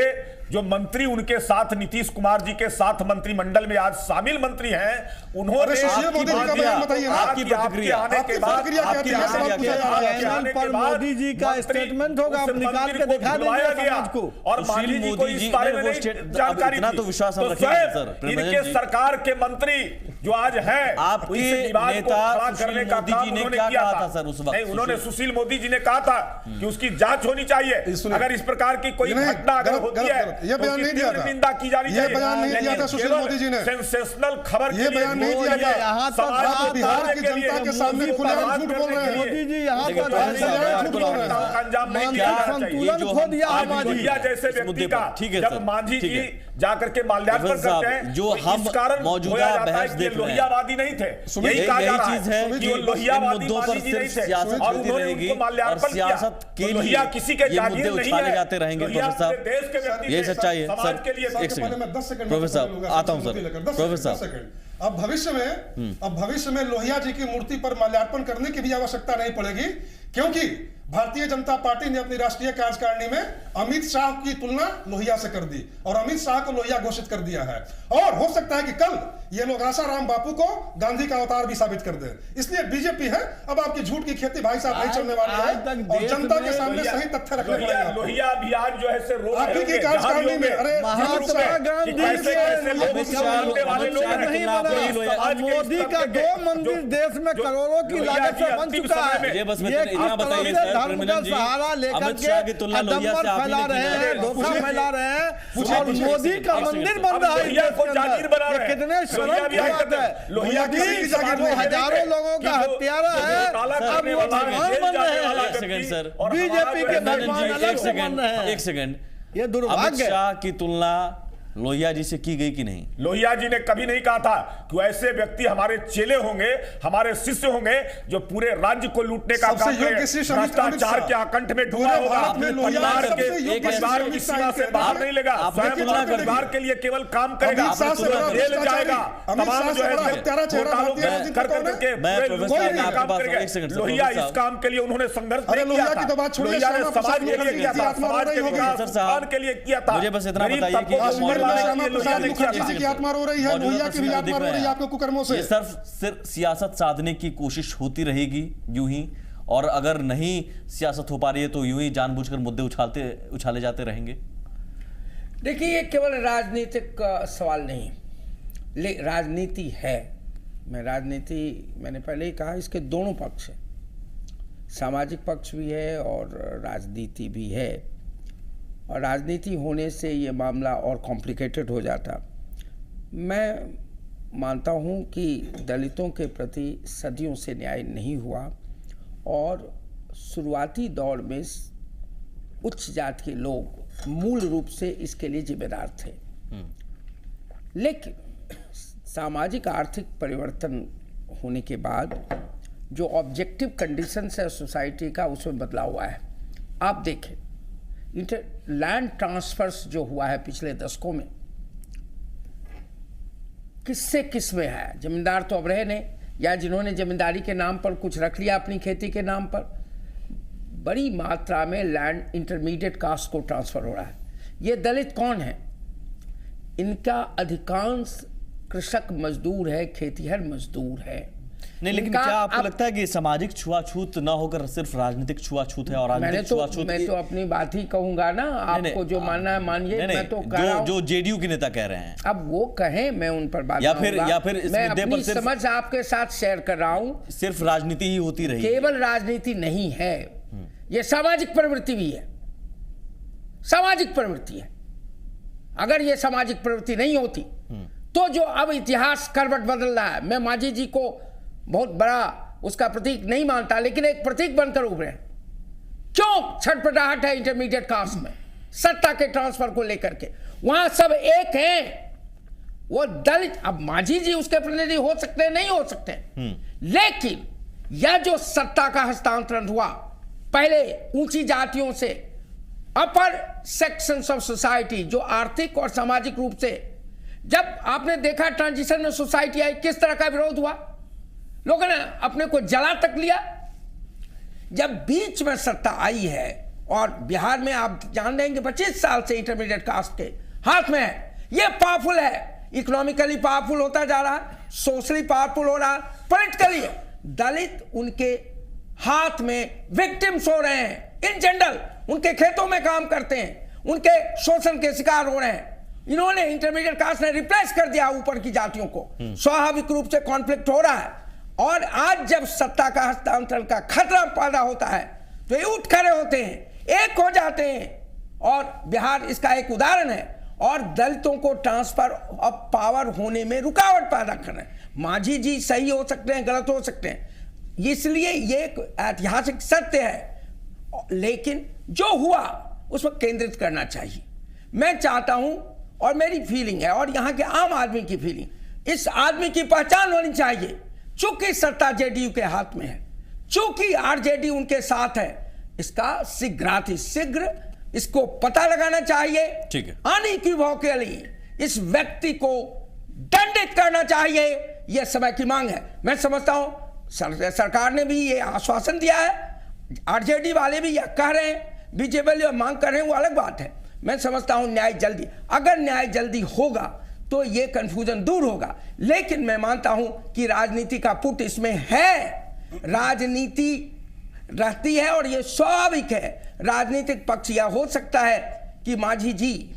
Speaker 10: जो मंत्री उनके साथ नीतीश कुमार जी के साथ मंत्रिमंडल में आज शामिल मंत्री हैं, उन्होंने
Speaker 1: आपकी प्रतिक्रिया
Speaker 9: मोदी जी का स्टेटमेंट होगा, आप निकाल के दिखा देंगे समाज को।
Speaker 10: और मांझी जी को इस बारे में नहीं जानकारी थी,
Speaker 1: तो विश्वास
Speaker 10: तो स्वयं इनके सरकार के मंत्री जो आज हैं,
Speaker 1: आपके नेता सुशील मोदी जी ने क्या कहा था सर उस वक्त?
Speaker 10: नहीं, उन्होंने सुशील मोदी जी ने कहा था कि उसकी जांच होनी चाहिए, अगर इस प्रकार की कोई घटना अगर होती है
Speaker 11: ये बयान नहीं दिया था,
Speaker 10: निंदा की जानी चाहिए।
Speaker 11: ये बयान नहीं दिया था सुशील मोदी जी ने,
Speaker 10: सेंसेशनल खबर
Speaker 11: ये बयान नहीं दिया था। यहाँ तक बिहार की जनता के सामने खुलेआम झूठ बोल रहे हैं मोदी जी, यहाँ पर
Speaker 10: अंजाम नहीं दिया चाहिए। लोहिया जैसे व्यक्ति का जब मांझी जी जाकर के माल्यार्पण करते हैं,
Speaker 1: जो हम मौजूदा बहस देख रहे हैं,
Speaker 10: लोहियावादी नहीं थे, यही कहा जा रहा है कि वो लोहियावादी मांझी जी नहीं थे, और उन्होंने उनको माल्यार्पण किया।
Speaker 1: के लिए
Speaker 10: किसी के जागीर नहीं है,
Speaker 1: जाते रहेंगे प्रोफेसर साहब,
Speaker 10: देश के व्यक्ति,
Speaker 1: ये सच्चाई है
Speaker 10: समाज के लिए।
Speaker 1: एक सेकंड प्रोफेसर साहब, आता हूं सर, प्रोफेसर साहब,
Speaker 11: अब भविष्य में लोहिया जी की मूर्ति पर माल्यार्पण करने की भी आवश्यकता नहीं पड़ेगी, क्योंकि भारतीय जनता पार्टी ने अपनी राष्ट्रीय कार्यकारिणी में अमित शाह की तुलना लोहिया से कर दी और अमित शाह को लोहिया घोषित कर दिया है। और हो सकता है कि कल ये लोग आसाराम बापू को गांधी का अवतार भी साबित कर दें। इसलिए बीजेपी है, अब आपकी झूठ की खेती भाई साहब नहीं चलने वाली है और जनता के सामने सही तथ्य रखने पड़ेंगे।
Speaker 10: लोहिया अभियान जो है से रोक
Speaker 11: आप ही की कार्यकारिणी में, अरे
Speaker 9: मोदी का 2 मंदिर देश में करोड़ों की लागत से बन चुका है,
Speaker 1: ये बस इतना बताइए सर,
Speaker 9: सहारा लेकर के अदम्बर फैला रहे हैं, धोखा फैला रहे हैं, और मोदी का मंदिर बन रहा है। ये कितने शर्म की बात है। मोदी जो हजारों लोगों का हत्यारा है, अब वो भगवान बन रहे हैं। बीजेपी के भगवान अलग से बन रहे हैं।
Speaker 1: एक सेकंड,
Speaker 9: ये दुर्भाग्य।
Speaker 1: अमित शाह की तुलना लोहिया जी से की गई कि नहीं?
Speaker 10: लोहिया जी ने कभी नहीं कहा था कि ऐसे व्यक्ति हमारे चेले होंगे, हमारे शिष्य होंगे जो पूरे राज्य को लूटने का काम करें, भ्रष्टाचार के आकंठ में डूबा होगा, परिवार की सीमा से बाहर नहीं लेगा, स्वयं परिवार के लिए केवल काम करेगा, जेल जाएगा, तमाम जो है लोहिया इस काम के लिए उन्होंने संघर्ष नहीं किया था। लोहिया ने समाज के लिए किया था, समाज के विकास के लिए किया था।
Speaker 1: मुझे बस इतना बताइए कि
Speaker 11: मुखर्जी की आत्मा रो रही है, लोहिया की भी आत्मा रो रही है आपको कुकर्मों से।
Speaker 1: ये सिर्फ सियासत साधने की कोशिश होती रहेगी यूं ही, और अगर नहीं सियासत हो पा रही है तो यूं ही जानबूझकर मुद्दे उछाले जाते रहेंगे?
Speaker 8: देखिए, ये केवल राजनीतिक सवाल नहीं, राजनीति है। मैंने पहले ही कहा, इसके दोनों पक्ष हैं, सामाजिक पक्ष भी है और राजनीति भी है, और राजनीति होने से ये मामला और कॉम्प्लिकेटेड हो जाता। मैं मानता हूँ कि दलितों के प्रति सदियों से न्याय नहीं हुआ, और शुरुआती दौर में उच्च जाति के लोग मूल रूप से इसके लिए जिम्मेदार थे। लेकिन सामाजिक आर्थिक परिवर्तन होने के बाद जो ऑब्जेक्टिव कंडीशंस है सोसाइटी का, उसमें बदलाव हुआ है। आप देखें, लैंड ट्रांसफर्स जो हुआ है पिछले दशकों में, किस में है? जमींदार तो अब रहे नहीं, या जिन्होंने जमींदारी के नाम पर कुछ रख लिया अपनी खेती के नाम पर, बड़ी मात्रा में लैंड इंटरमीडिएट कास्ट को ट्रांसफर हो रहा है। ये दलित कौन है? इनका अधिकांश कृषक मजदूर है, खेतीहर मजदूर है।
Speaker 1: नहीं, लेकिन क्या आपको लगता है कि सामाजिक छुआछूत ना होकर सिर्फ राजनीतिक छुआछूत है? और राजनीतिक छुआछूत
Speaker 8: मैं तो अपनी बात ही कहूंगा ना, आपको जो मानना है मानिए, मैं तो कह रहा हूं
Speaker 1: जो जेडीयू के नेता कह रहे हैं।
Speaker 8: अब वो कहें, मैं उन पर बात
Speaker 1: या फिर इस
Speaker 8: मैं
Speaker 1: मुद्दे पर
Speaker 8: अपनी समझ आपके साथ शेयर कर रहा हूं।
Speaker 1: सिर्फ राजनीति ही होती रही?
Speaker 8: केवल राजनीति नहीं है, ये सामाजिक प्रवृत्ति भी है, सामाजिक प्रवृत्ति है। अगर ये सामाजिक प्रवृत्ति नहीं होती तो जो अब इतिहास करवट बदल रहा है, मैं मांझी जी को बहुत बड़ा उसका प्रतीक नहीं मानता, लेकिन एक प्रतीक बनकर उभरे। क्यों छटपटाहट है इंटरमीडिएट कास्ट में सत्ता के ट्रांसफर को लेकर के? वहां सब एक हैं, वो दलित, अब मांझी जी उसके प्रतिनिधि हो सकते हैं, नहीं हो सकते, लेकिन यह जो सत्ता का हस्तांतरण हुआ, पहले ऊंची जातियों से अपर सेक्शंस ऑफ सोसाइटी जो आर्थिक और सामाजिक रूप से, जब आपने देखा ट्रांजिशन में सोसाइटी आई, किस तरह का विरोध हुआ, लोगों ने अपने को जला तक लिया। जब बीच में सत्ता आई है, और बिहार में आप जान लेंगे 25 साल से इंटरमीडिएट कास्ट के हाथ में है। ये पावरफुल है, इकोनॉमिकली पावरफुल होता जा रहा है, सोशली पावरफुल हो रहा है, पॉलिटिकली। दलित उनके हाथ में विक्टिम्स हो रहे हैं। इन जनरल उनके खेतों में काम करते हैं, उनके शोषण के शिकार हो रहे हैं। इन्होंने इंटरमीडिएट कास्ट ने रिप्लेस कर दिया ऊपर की जातियों को। स्वाभाविक रूप से कॉन्फ्लिक्ट हो रहा है। और आज जब सत्ता का हस्तांतरण का खतरा पैदा होता है तो ये उठ खड़े होते हैं, एक हो जाते हैं। और बिहार इसका एक उदाहरण है। और दलितों को ट्रांसफर ऑफ पावर होने में रुकावट पैदा कर रहे हैं। मांझी जी सही हो सकते हैं, गलत हो सकते हैं, इसलिए ये एक ऐतिहासिक सत्य है। लेकिन जो हुआ उस पर केंद्रित करना चाहिए। मैं चाहता हूं, और मेरी फीलिंग है, और यहां के आम आदमी की फीलिंग, इस आदमी की पहचान होनी चाहिए। चूंकि सत्ता जेडीयू के हाथ में है, चूंकि आरजेडी उनके साथ है, इसका शीघ्र इसको पता लगाना चाहिए।
Speaker 1: ठीक है,
Speaker 8: अनइक्विवोकली इस व्यक्ति को दंडित करना चाहिए। यह समय की मांग है। मैं समझता हूं सरकार ने भी ये आश्वासन दिया है, आरजेडी वाले भी यह कह रहे हैं, बीजेपी वाले मांग कर रहे हैं, वो अलग बात है। मैं समझता हूं न्याय जल्दी, अगर न्याय जल्दी होगा तो ये कंफ्यूजन दूर होगा। लेकिन मैं मानता हूं कि राजनीति का पुट इसमें है, राजनीति रहती है और ये स्वाभाविक है। राजनीतिक पक्ष यह हो सकता है कि मांझी जी,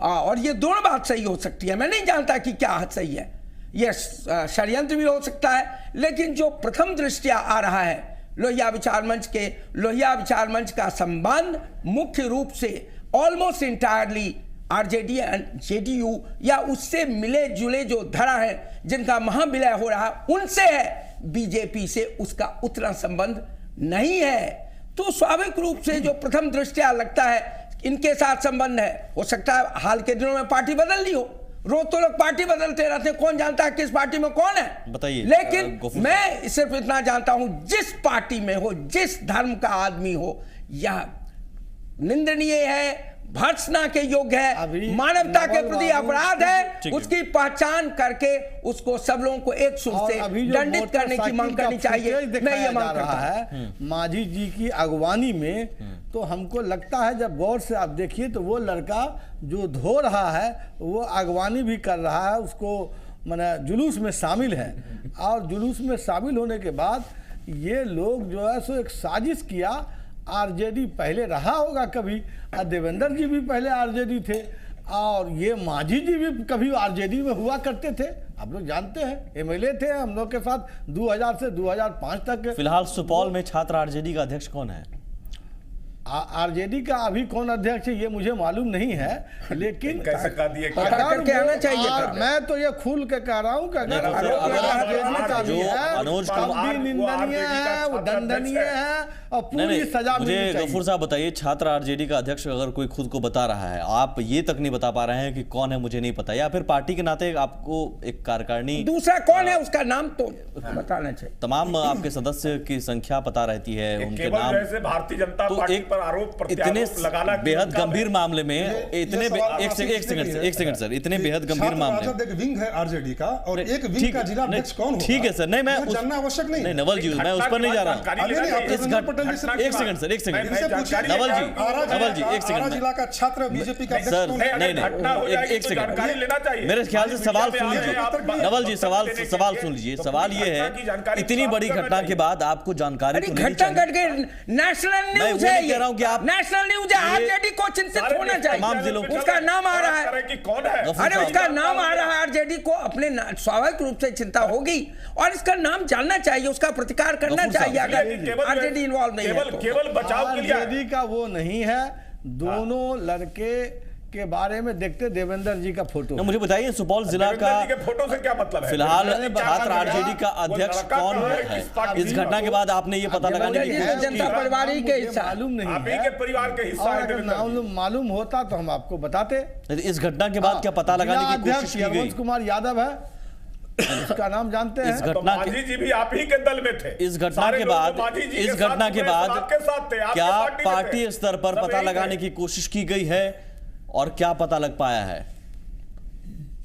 Speaker 8: और ये दोनों बात सही हो सकती है, मैं नहीं जानता कि क्या सही है, यह षड्यंत्र भी हो सकता है। लेकिन जो प्रथम दृष्टिया आ रहा है लोहिया विचार मंच का संबंध मुख्य रूप से almost entirely RJD and JDU या उससे मिले जुले जो धड़ा है, जिनका महाविलय हो रहा है, उनसे है। बीजेपी से उसका उतना संबंध नहीं है। तो स्वाभाविक रूप से जो प्रथम दृष्टिया लगता है इनके साथ संबंध है, हो सकता है हाल के दिनों में पार्टी बदल ली हो। रोज तो लोग पार्टी बदलते रहते हैं, कौन जानता है किस पार्टी में कौन है,
Speaker 1: बताइए।
Speaker 8: लेकिन मैं सिर्फ इतना जानता हूं, जिस पार्टी में हो, जिस धर्म का आदमी हो, यह निंदनीय है, भर्त्सना के योग्य है, मानवता के प्रति अपराध है। उसकी पहचान करके उसको सब लोगों को एक सुर से दंडित करने की मांग करनी चाहिए। मैं ये मांग करता
Speaker 9: है मांझी जी की अगवानी में। तो हमको लगता है, जब गौर से आप देखिए तो वो लड़का जो धो रहा है वो अगवानी भी कर रहा है, उसको माने जुलूस में शामिल है। और जुलूस में शामिल होने के बाद ये लोग जो है सो एक साजिश किया। आरजेडी पहले रहा होगा कभी, और देवेंद्र जी भी पहले आरजेडी थे, और ये मांझी जी भी कभी आरजेडी में हुआ करते थे। आप लोग जानते हैं, एमएलए थे हम लोग के साथ 2000 से 2005 तक।
Speaker 1: फिलहाल सुपौल में छात्र आरजेडी का अध्यक्ष कौन है?
Speaker 9: आरजेडी का अभी कौन अध्यक्ष है ये मुझे मालूम नहीं है, लेकिन
Speaker 10: कैसे कह दिए
Speaker 8: करके आना चाहिए।
Speaker 9: मैं तो ये खुल के कह रहा हूँ कि अगर आरजेडी का भी है,
Speaker 1: मनोज
Speaker 9: कुमार निंदनीय है, वो दंडनीय है, और पूरी सजा
Speaker 1: मुझे गफूर साहब बताइए, छात्र आरजेडी का अध्यक्ष अगर कोई खुद को बता रहा है, आप ये तक नहीं बता पा रहे हैं कि कौन है, मुझे नहीं पता, या फिर पार्टी के नाते आपको एक कार्यकारिणी,
Speaker 8: दूसरा कौन है उसका नाम तो बताना चाहिए।
Speaker 1: तमाम आपके सदस्य की संख्या पता रहती है, उनके नाम,
Speaker 10: जैसे भारतीय जनता पार्टी पर आरोप
Speaker 1: इतने बेहद गंभीर मामले में इतने एक सेकंड सर, इतने बेहद गंभीर मामले
Speaker 11: एक विंग है आरजेडी का, और एक विंग का जिला अध्यक्ष कौन होगा,
Speaker 1: ठीक है सर, नहीं मैं
Speaker 11: जानना आवश्यक नहीं।
Speaker 1: नवल जी, मैं उस पर नहीं जा रहा हूं। एक सेकंड सर, नवल जी एक सेकंड,
Speaker 11: जिला का छात्र बीजेपी का
Speaker 1: सर, नहीं एक सेकंड, मेरे ख्याल से सवाल सुन लीजिए नवल जी, सवाल सुन लीजिए। सवाल ये है, इतनी बड़ी घटना के बाद आपको जानकारी,
Speaker 8: घटना घट गई, नेशनल न्यूज है, कह रहा हूं कि आप नेशनल न्यूज है, आरजेडी को चिंतित होना चाहिए।
Speaker 1: तमाम जिलों
Speaker 8: उसका नाम आ रहा है
Speaker 10: कि कौन है,
Speaker 8: अरे उसका नाम आ रहा है, आरजेडी को अपने स्वाभाविक रूप से चिंता होगी और इसका नाम जानना चाहिए, उसका प्रतिकार करना चाहिए अगर आरजेडी इन्वॉल्व नहीं है।
Speaker 10: केवल बचाव के लिए
Speaker 9: आरजेडी का वो नहीं है। दोनों लड़के के बारे में देखते देवेंद्र जी का फोटो।
Speaker 1: मुझे बताइए, सुपौल जिला का
Speaker 10: फोटो से क्या मतलब है?
Speaker 1: फिलहाल छात्र आरजेडी का अध्यक्ष कौन है? इस घटना के बाद आपने ये पता लगाने की कोशिश की?
Speaker 8: जनता परिवार ही के हिस्सा,
Speaker 9: मालूम नहीं
Speaker 10: आप ही के परिवार के हिस्सा है।
Speaker 9: अगर मालूम होता तो हम आपको बताते।
Speaker 1: इस घटना के बाद क्या पता लगाने की कोशिश की गई?
Speaker 9: कुमार यादव है, इसका नाम जानते हैं।
Speaker 1: इस घटना
Speaker 10: मांझी जी भी आप ही के दल में थे।
Speaker 1: इस घटना के बाद क्या पार्टी स्तर पर पता लगाने की कोशिश की गई है और क्या पता लग पाया है?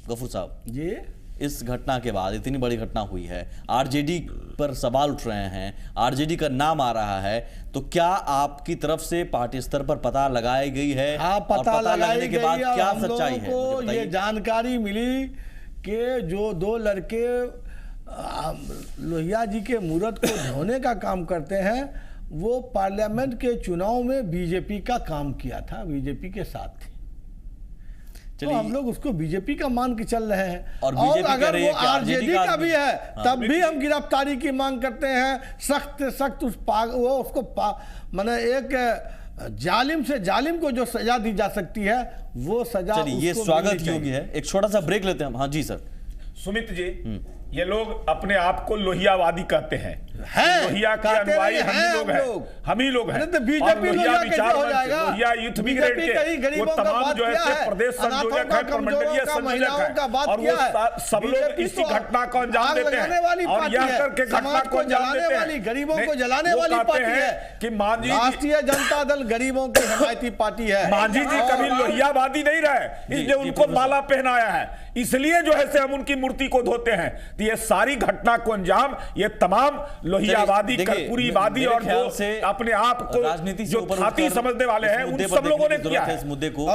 Speaker 1: गफूर साहब
Speaker 9: जी,
Speaker 1: इस घटना के बाद, इतनी बड़ी घटना हुई है, आरजेडी पर सवाल उठ रहे हैं, आरजेडी का नाम आ रहा है, तो क्या आपकी तरफ से पार्टी स्तर पर पता लगाई गई है?
Speaker 9: हाँ,
Speaker 1: और
Speaker 9: पता
Speaker 1: लगने के बाद
Speaker 9: गई,
Speaker 1: क्या
Speaker 9: हम लोगों
Speaker 1: सच्चाई है?
Speaker 9: को
Speaker 1: मुझे बताइए।
Speaker 9: ये जानकारी मिली कि जो 2 लड़के लोहिया जी के मूर्त को धोने का काम करते हैं, वो पार्लियामेंट के चुनाव में बीजेपी का काम किया था, बीजेपी के साथ थे। तो हम लोग उसको बीजेपी का मान के चल रहे हैं,
Speaker 1: और
Speaker 9: अगर वो आरजेडी का भी है तब भी हम गिरफ्तारी की मांग करते हैं। सख्त से सख्त उसको माने एक जालिम से जालिम को जो सजा दी जा सकती है वो सजा।
Speaker 1: चलिए, ये स्वागत योग्य है। एक छोटा सा ब्रेक लेते हैं हम। हाँ जी सर।
Speaker 10: सुमित जी, ये लोग अपने आप को लोहियावादी कहते हैं, लोहिया के अनुयायी हम ही लोग हैं।
Speaker 9: बीजेपी
Speaker 10: लोहिया यूथ ब्रिगेड के वो तमाम जो है प्रदेश संयोजक है, प्रमंडलीय संयोजक है, और वो सब लोग इसी घटना को अंजाम देते हैं और यह करके घटना को अंजाम देते हैं।
Speaker 9: गरीबों को जलाने वाली पार्टी है
Speaker 10: कि मांझी
Speaker 9: राष्ट्रीय जनता दल गरीबों की हिमायती पार्टी है।
Speaker 10: मांझी जी कभी लोहियावादी नहीं रहे, इसलिए उनको माला पहनाया है, इसलिए जो है से हम उनकी मूर्ति को धोते हैं। तो ये सारी घटना को अंजाम ये तमाम लोहियावादी, कर्पूरीवादी और जो अपने आप को
Speaker 1: राजनीति
Speaker 10: जो छाती समझने वाले हैं उन सब लोगों ने किया है।
Speaker 1: इस मुद्दे को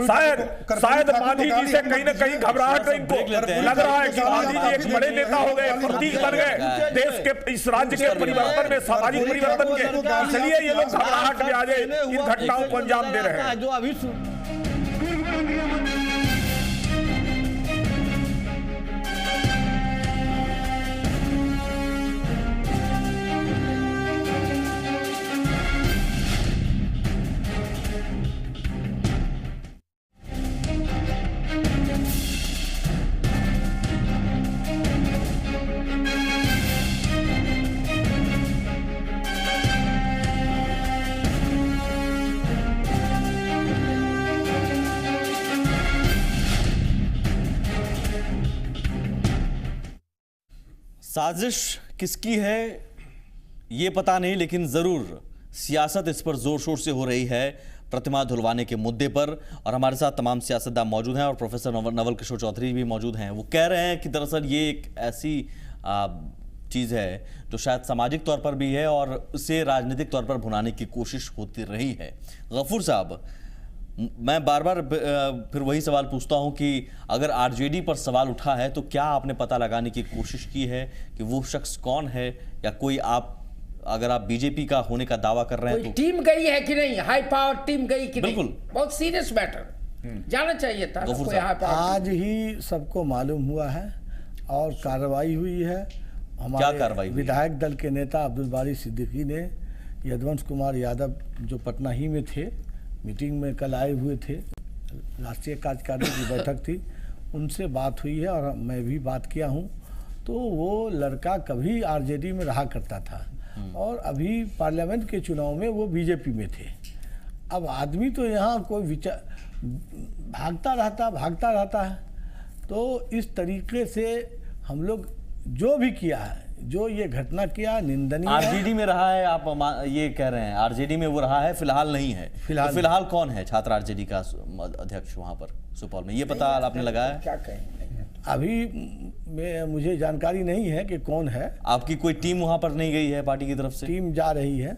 Speaker 10: शायद मांझी जी से कहीं ना कहीं घबराहट है, इनको लग रहा है कि मांझी जी एक बड़े नेता हो गए, प्रतीक बन गए देश के, इस राज्य के परिवर्तन में, सामाजिक परिवर्तन के, इसलिए ये लोग घबराहट में आ गए, इन घटनाओं को अंजाम दे रहे हैं।
Speaker 9: जो अभी
Speaker 1: साजिश किसकी है ये पता नहीं, लेकिन जरूर सियासत इस पर जोर शोर से हो रही है प्रतिमा धुलवाने के मुद्दे पर। और हमारे साथ तमाम सियासतदान मौजूद हैं और प्रोफेसर नवल किशोर चौधरी भी मौजूद हैं। वो कह रहे हैं कि दरअसल ये एक ऐसी चीज़ है जो शायद सामाजिक तौर पर भी है और उसे राजनीतिक तौर पर भुनाने की कोशिश होती रही है। गफूर साहब, मैं बार बार फिर वही सवाल पूछता हूं कि अगर आरजेडी पर सवाल उठा है तो क्या आपने पता लगाने की कोशिश की है कि वो शख्स कौन है, या कोई अगर आप बीजेपी का होने का दावा कर रहे हैं तो
Speaker 8: टीम गई है कि नहीं, हाई पावर टीम गई कि नहीं?
Speaker 1: बिल्कुल,
Speaker 8: बहुत सीरियस मैटर, जाना चाहिए था।
Speaker 9: आज ही सबको मालूम हुआ है और कार्रवाई हुई है। हमारे विधायक दल के नेता अब्दुल बारी सिद्दीकी ने यदवंश कुमार यादव जो पटना ही में थे, मीटिंग में कल आए हुए थे, राष्ट्रीय कार्यकारिणी की बैठक थी, उनसे बात हुई है और मैं भी बात किया हूं। तो वो लड़का कभी आरजेडी में रहा करता था और अभी पार्लियामेंट के चुनाव में वो बीजेपी में थे। अब आदमी तो यहाँ कोई विचार भागता रहता है। तो इस तरीके से हम लोग जो भी किया है, जो ये घटना किया, निंदनीय है।
Speaker 1: आरजेडी में रहा है, आप ये कह रहे हैं आरजेडी में वो रहा है, फिलहाल नहीं है। फिलहाल कौन है छात्र आरजेडी का अध्यक्ष वहां पर सुपौल में, ये पता आपने लगाया?
Speaker 8: क्या कहें,
Speaker 9: अभी मुझे जानकारी नहीं है कि कौन है।
Speaker 1: आपकी कोई टीम वहां पर नहीं गई है पार्टी की तरफ से?
Speaker 9: टीम जा रही है,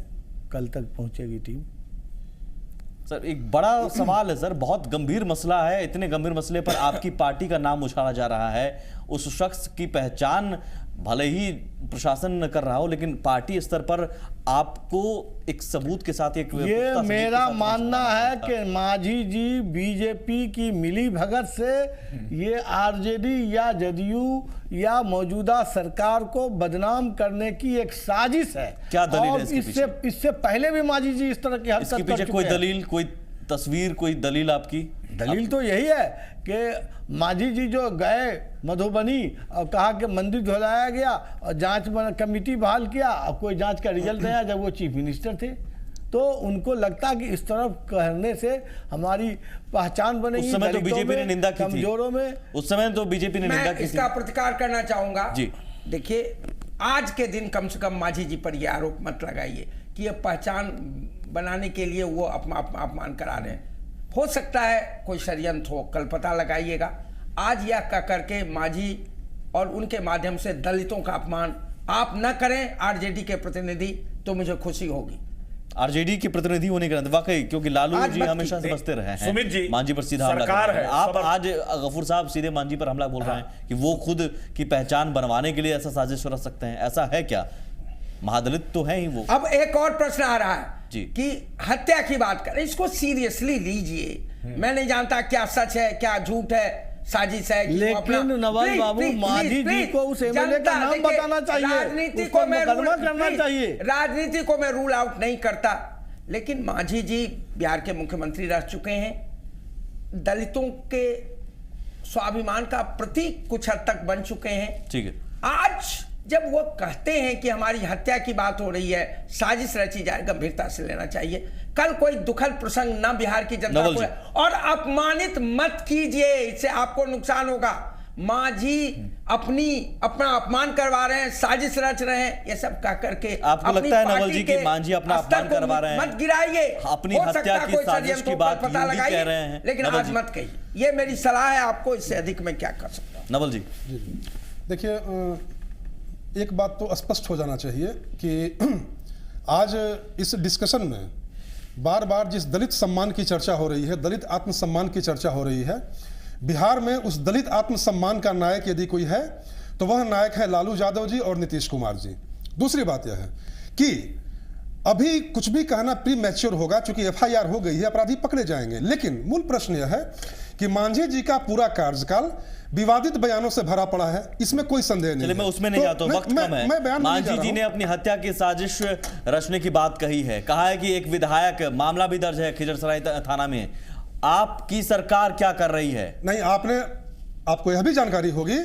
Speaker 9: कल तक पहुंचेगी टीम।
Speaker 1: सर, एक बड़ा सवाल है सर, बहुत गंभीर मसला है। इतने गंभीर मसले पर आपकी पार्टी का नाम उछाला जा रहा है। उस शख्स की पहचान भले ही प्रशासन न कर रहा हो, लेकिन पार्टी स्तर पर आपको एक सबूत के साथ
Speaker 9: ये मेरा मानना है कि मांझी जी बीजेपी की मिली भगत से ये आरजेडी या जदयू या मौजूदा सरकार को बदनाम करने की एक साजिश है।
Speaker 1: क्या दलील है
Speaker 9: इससे पहले भी मांझी जी इस तरह की हरकत
Speaker 1: कर चुके हैं। कोई दलील, कोई तस्वीर, कोई दलील आपकी?
Speaker 9: दलील तो यही है कि मांझी जी जो गए मधुबनी और कहा कि मंदिर धुलाया गया और जांच कमेटी बहाल किया और कोई जांच का रिजल्ट नहीं आया जब वो चीफ मिनिस्टर थे, तो उनको लगता कि इस तरफ कहने से हमारी पहचान बनेगी।
Speaker 1: उस समय तो बीजेपी ने निंदा की थी,
Speaker 9: कमजोरों में
Speaker 1: उस समय तो बीजेपी ने निंदा की थी।
Speaker 8: इसका प्रतिकार करना चाहूंगा
Speaker 1: जी।
Speaker 8: देखिए, आज के दिन कम से कम मांझी जी पर यह आरोप मत लगाइए कि ये पहचान बनाने के लिए वो अपमान करा रहे हैं। हो सकता है कोई षड्यंत्र हो, कल पता लगाइएगा। आज यह कह करके मांझी और उनके माध्यम से दलितों का अपमान आप न करें आरजेडी के प्रतिनिधि, तो मुझे खुशी होगी।
Speaker 1: आरजेडी के प्रतिनिधि होने के नाते वाकई, क्योंकि लालू
Speaker 8: आज
Speaker 1: जी
Speaker 8: मत
Speaker 1: हमेशा से बसते रहे हैं
Speaker 10: सुमित जी,
Speaker 1: मांझी पर सीधा हमला
Speaker 10: सरकार
Speaker 1: कर रहे हैं।
Speaker 10: है,
Speaker 1: आप
Speaker 10: सबर-
Speaker 1: आज गफूर साहब सीधे मांझी पर हमला बोल रहे हैं कि वो खुद की पहचान बनवाने के लिए ऐसा साजिश रच सकते हैं, ऐसा है क्या? महादलित तो है ही वो।
Speaker 8: अब एक और प्रश्न आ रहा है
Speaker 1: जी।
Speaker 8: कि हत्या की बात करें, इसको सीरियसली लीजिए। मैं नहीं जानता क्या सच है क्या झूठ है, साजिश है कि वो
Speaker 9: लेकिन
Speaker 8: अपना-
Speaker 9: नवाज
Speaker 8: प्लीज,
Speaker 9: बाबू,
Speaker 8: प्लीज,
Speaker 9: मांझी
Speaker 8: प्लीज,
Speaker 9: जी को उस
Speaker 8: प्लीज,
Speaker 9: एमएलए का
Speaker 8: जनता,
Speaker 9: नाम
Speaker 8: देखिए,
Speaker 9: बताना चाहिए,
Speaker 8: राजनीति
Speaker 9: उस
Speaker 8: को
Speaker 9: पर
Speaker 8: मैं
Speaker 9: मुकदमा
Speaker 8: रूल-
Speaker 9: करना
Speaker 8: प्लीज,
Speaker 9: चाहिए।
Speaker 8: राजनीति को मैं रूल आउट नहीं करता, लेकिन मांझी जी बिहार के मुख्यमंत्री रह चुके हैं, दलितों के स्वाभिमान का प्रतीक कुछ हद तक बन चुके हैं।
Speaker 1: ठीक है,
Speaker 8: आज जब वो कहते हैं कि हमारी हत्या की बात हो रही है, साजिश रची जाए, गंभीरता से लेना चाहिए। कल कोई दुखद प्रसंग ना बिहार की जनता
Speaker 1: नवल
Speaker 8: को
Speaker 1: जी।
Speaker 8: है। और अपमानित मत कीजिए, इससे आपको नुकसान होगा। मांझी अपना अपमान करवा रहे हैं, साजिश रच रहे हैं, ये सब कह करके
Speaker 1: आपको
Speaker 8: अपनी
Speaker 1: लगता है नवल
Speaker 8: पार्टी
Speaker 1: जी कि
Speaker 8: के
Speaker 1: मांझी अपना
Speaker 8: स्तर
Speaker 1: अपमान
Speaker 8: को
Speaker 1: करवा रहे हैं?
Speaker 8: मत गिराइए।
Speaker 1: अपनी
Speaker 8: हो
Speaker 1: हत्या
Speaker 8: सकता है
Speaker 1: की
Speaker 8: कोई
Speaker 1: साजिश
Speaker 8: षड्यंत्र
Speaker 1: की
Speaker 8: को
Speaker 1: बात
Speaker 8: पता
Speaker 1: यूं ही
Speaker 8: लगाइए,
Speaker 1: कह रहे हैं।
Speaker 8: लेकिन
Speaker 1: नवल
Speaker 8: आज
Speaker 1: जी।
Speaker 8: मत कहिए। ये मेरी सलाह है आपको, इससे अधिक मैं क्या कर सकता हूं।
Speaker 1: नवल जी,
Speaker 11: देखिए, एक बात तो स्पष्ट हो जाना चाहिए कि आज इस डिस्कशन में बार बार जिस दलित सम्मान की चर्चा हो रही है, दलित आत्मसम्मान की चर्चा हो रही है, बिहार में उस दलित आत्मसम्मान का नायक यदि कोई है तो वह नायक है लालू यादव जी और नीतीश कुमार जी। दूसरी बात यह है कि अभी कुछ भी कहना प्री मैच्योर होगा, चूंकि एफआईआर हो गई है, अपराधी पकड़े जाएंगे। लेकिन मूल प्रश्न यह है कि मांझी जी का पूरा कार्यकाल विवादित बयानों से भरा पड़ा है, इसमें कोई संदेह नहीं
Speaker 1: चलिए
Speaker 11: है।
Speaker 1: मैं उसमें नहीं जाता हूं, वक्त कम है।
Speaker 11: मैं बयान
Speaker 1: मांझी जी ने अपनी हत्या की साजिश रचने की बात कही है, कहा है कि एक विधायक, मामला भी दर्ज है खिजरसराय थाना में। आपकी सरकार क्या कर रही है?
Speaker 11: नहीं, आपको यह भी जानकारी होगी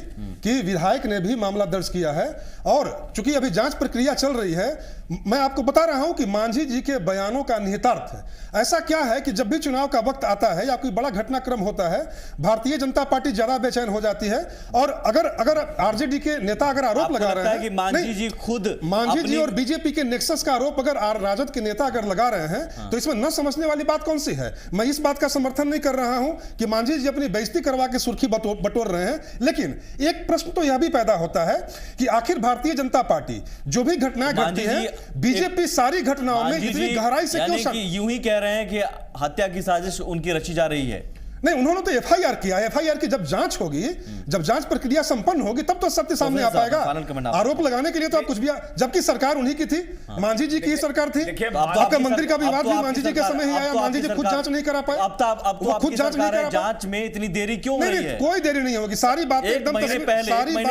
Speaker 11: कि विधायक ने भी मामला दर्ज किया है, और चूंकि अभी जांच प्रक्रिया चल रही है, मैं आपको बता रहा हूं कि मांझी जी के बयानों का निहितार्थ है। ऐसा क्या है कि जब भी चुनाव का वक्त आता है या कोई बड़ा घटनाक्रम होता है, भारतीय जनता पार्टी ज्यादा बेचैन हो जाती है। और अगर आरजेडी के नेता अगर आरोप लगा रहे हैं
Speaker 1: कि मांझी जी खुद
Speaker 11: मांझी जी और बीजेपी के नेक्सस का आरोप अगर राजद के नेता अगर लगा रहे हैं, तो इसमें न समझने वाली बात कौन सी है? मैं इस बात का समर्थन नहीं कर रहा हूं कि मांझी जी अपनी बेइज्जती करवा के सुर्खी बटोर रहे हैं, लेकिन एक प्रश्न तो यह भी पैदा होता है कि आखिर भारतीय जनता पार्टी जो भी घटनाएं घटती है, बीजेपी सारी घटनाओं में इतनी गहराई से क्यों
Speaker 1: यूं ही कह रहे हैं कि हत्या की साजिश उनकी रची जा रही है?
Speaker 11: नहीं, उन्होंने तो एफआईआर किया। एफआईआर की जब जांच होगी, जब जांच प्रक्रिया संपन्न होगी, तब तो सत्य सामने आ पाएगा। आरोप लगाने के लिए तो आप कुछ भी, जबकि सरकार उन्हीं की थी, मांझी जी की सरकार थी। आपका मंदिर का विवाद भी मांझी जी के समय ही आया, मांझी जी खुद जांच नहीं करा पाए।
Speaker 1: अब तो खुद जांच नहीं करा, जांच में इतनी देरी क्यों हो रही है?
Speaker 11: कोई देरी नहीं होगी, सारी बातें एकदम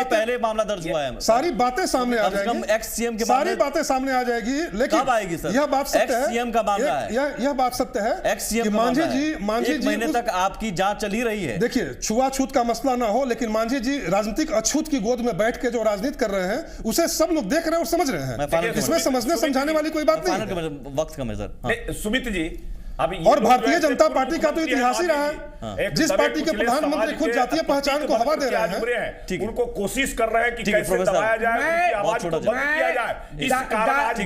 Speaker 1: पहले मामला दर्ज हुआ है,
Speaker 11: सारी बातें सामने आ जाएगी,
Speaker 1: एक्स सीएम के
Speaker 11: सारी बातें सामने आ जाएगी। लेकिन
Speaker 1: कब आएगी सर?
Speaker 11: यह बात सत्य है,
Speaker 1: सीएम का मामला है,
Speaker 11: यह बात सत्य है,
Speaker 1: एक्स सीएम का मामला है।
Speaker 11: मांझी जी
Speaker 1: महीने तक आपकी जांच चली रही है।
Speaker 11: देखिए, छुआछूत का मसला ना हो, लेकिन मांझी जी राजनीतिक अछूत की गोद में बैठ के जो राजनीति कर रहे हैं, उसे सब लोग देख रहे हैं और समझ रहे हैं। इसमें समझने समझाने वाली कोई बात नहीं है।
Speaker 1: वक्त कम है सर।
Speaker 10: सुमित जी,
Speaker 11: और भारतीय जनता पार्टी का तो इतिहास ही रहा है, जिस पार्टी के प्रधानमंत्री खुद जातीय पहचान को हवा दे रहे हैं,
Speaker 10: उनको कोशिश कर रहे हैं कि कैसे दबाया जाए, उनकी आवाज को बंद किया जाए। इस कारण आज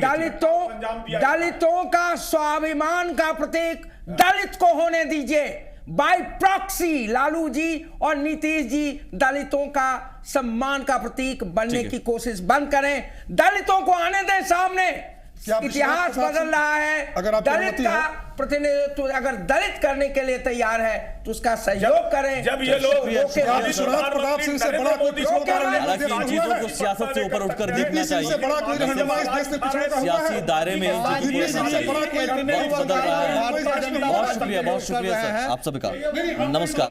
Speaker 8: दलितों का स्वाभिमान का प्रतीक दलित को होने दीजिए। बाय प्रॉक्सी लालू जी और नीतीश जी दलितों का सम्मान का प्रतीक बनने की कोशिश बंद करें। दलितों को आने दें सामने। इतिहास बदल रहा है। दलित का प्रतिनिधित्व अगर दलित करने के लिए तैयार है तो उसका सहयोग करें।
Speaker 10: जब ये लोग
Speaker 11: प्रताप सिंह से बड़ा कोई
Speaker 1: हालांकि इन चीजों को सियासत से ऊपर उठकर देखना चाहिए, सियासी दायरे में बहुत बदल रहा है। बहुत शुक्रिया सर आप सभी का। नमस्कार।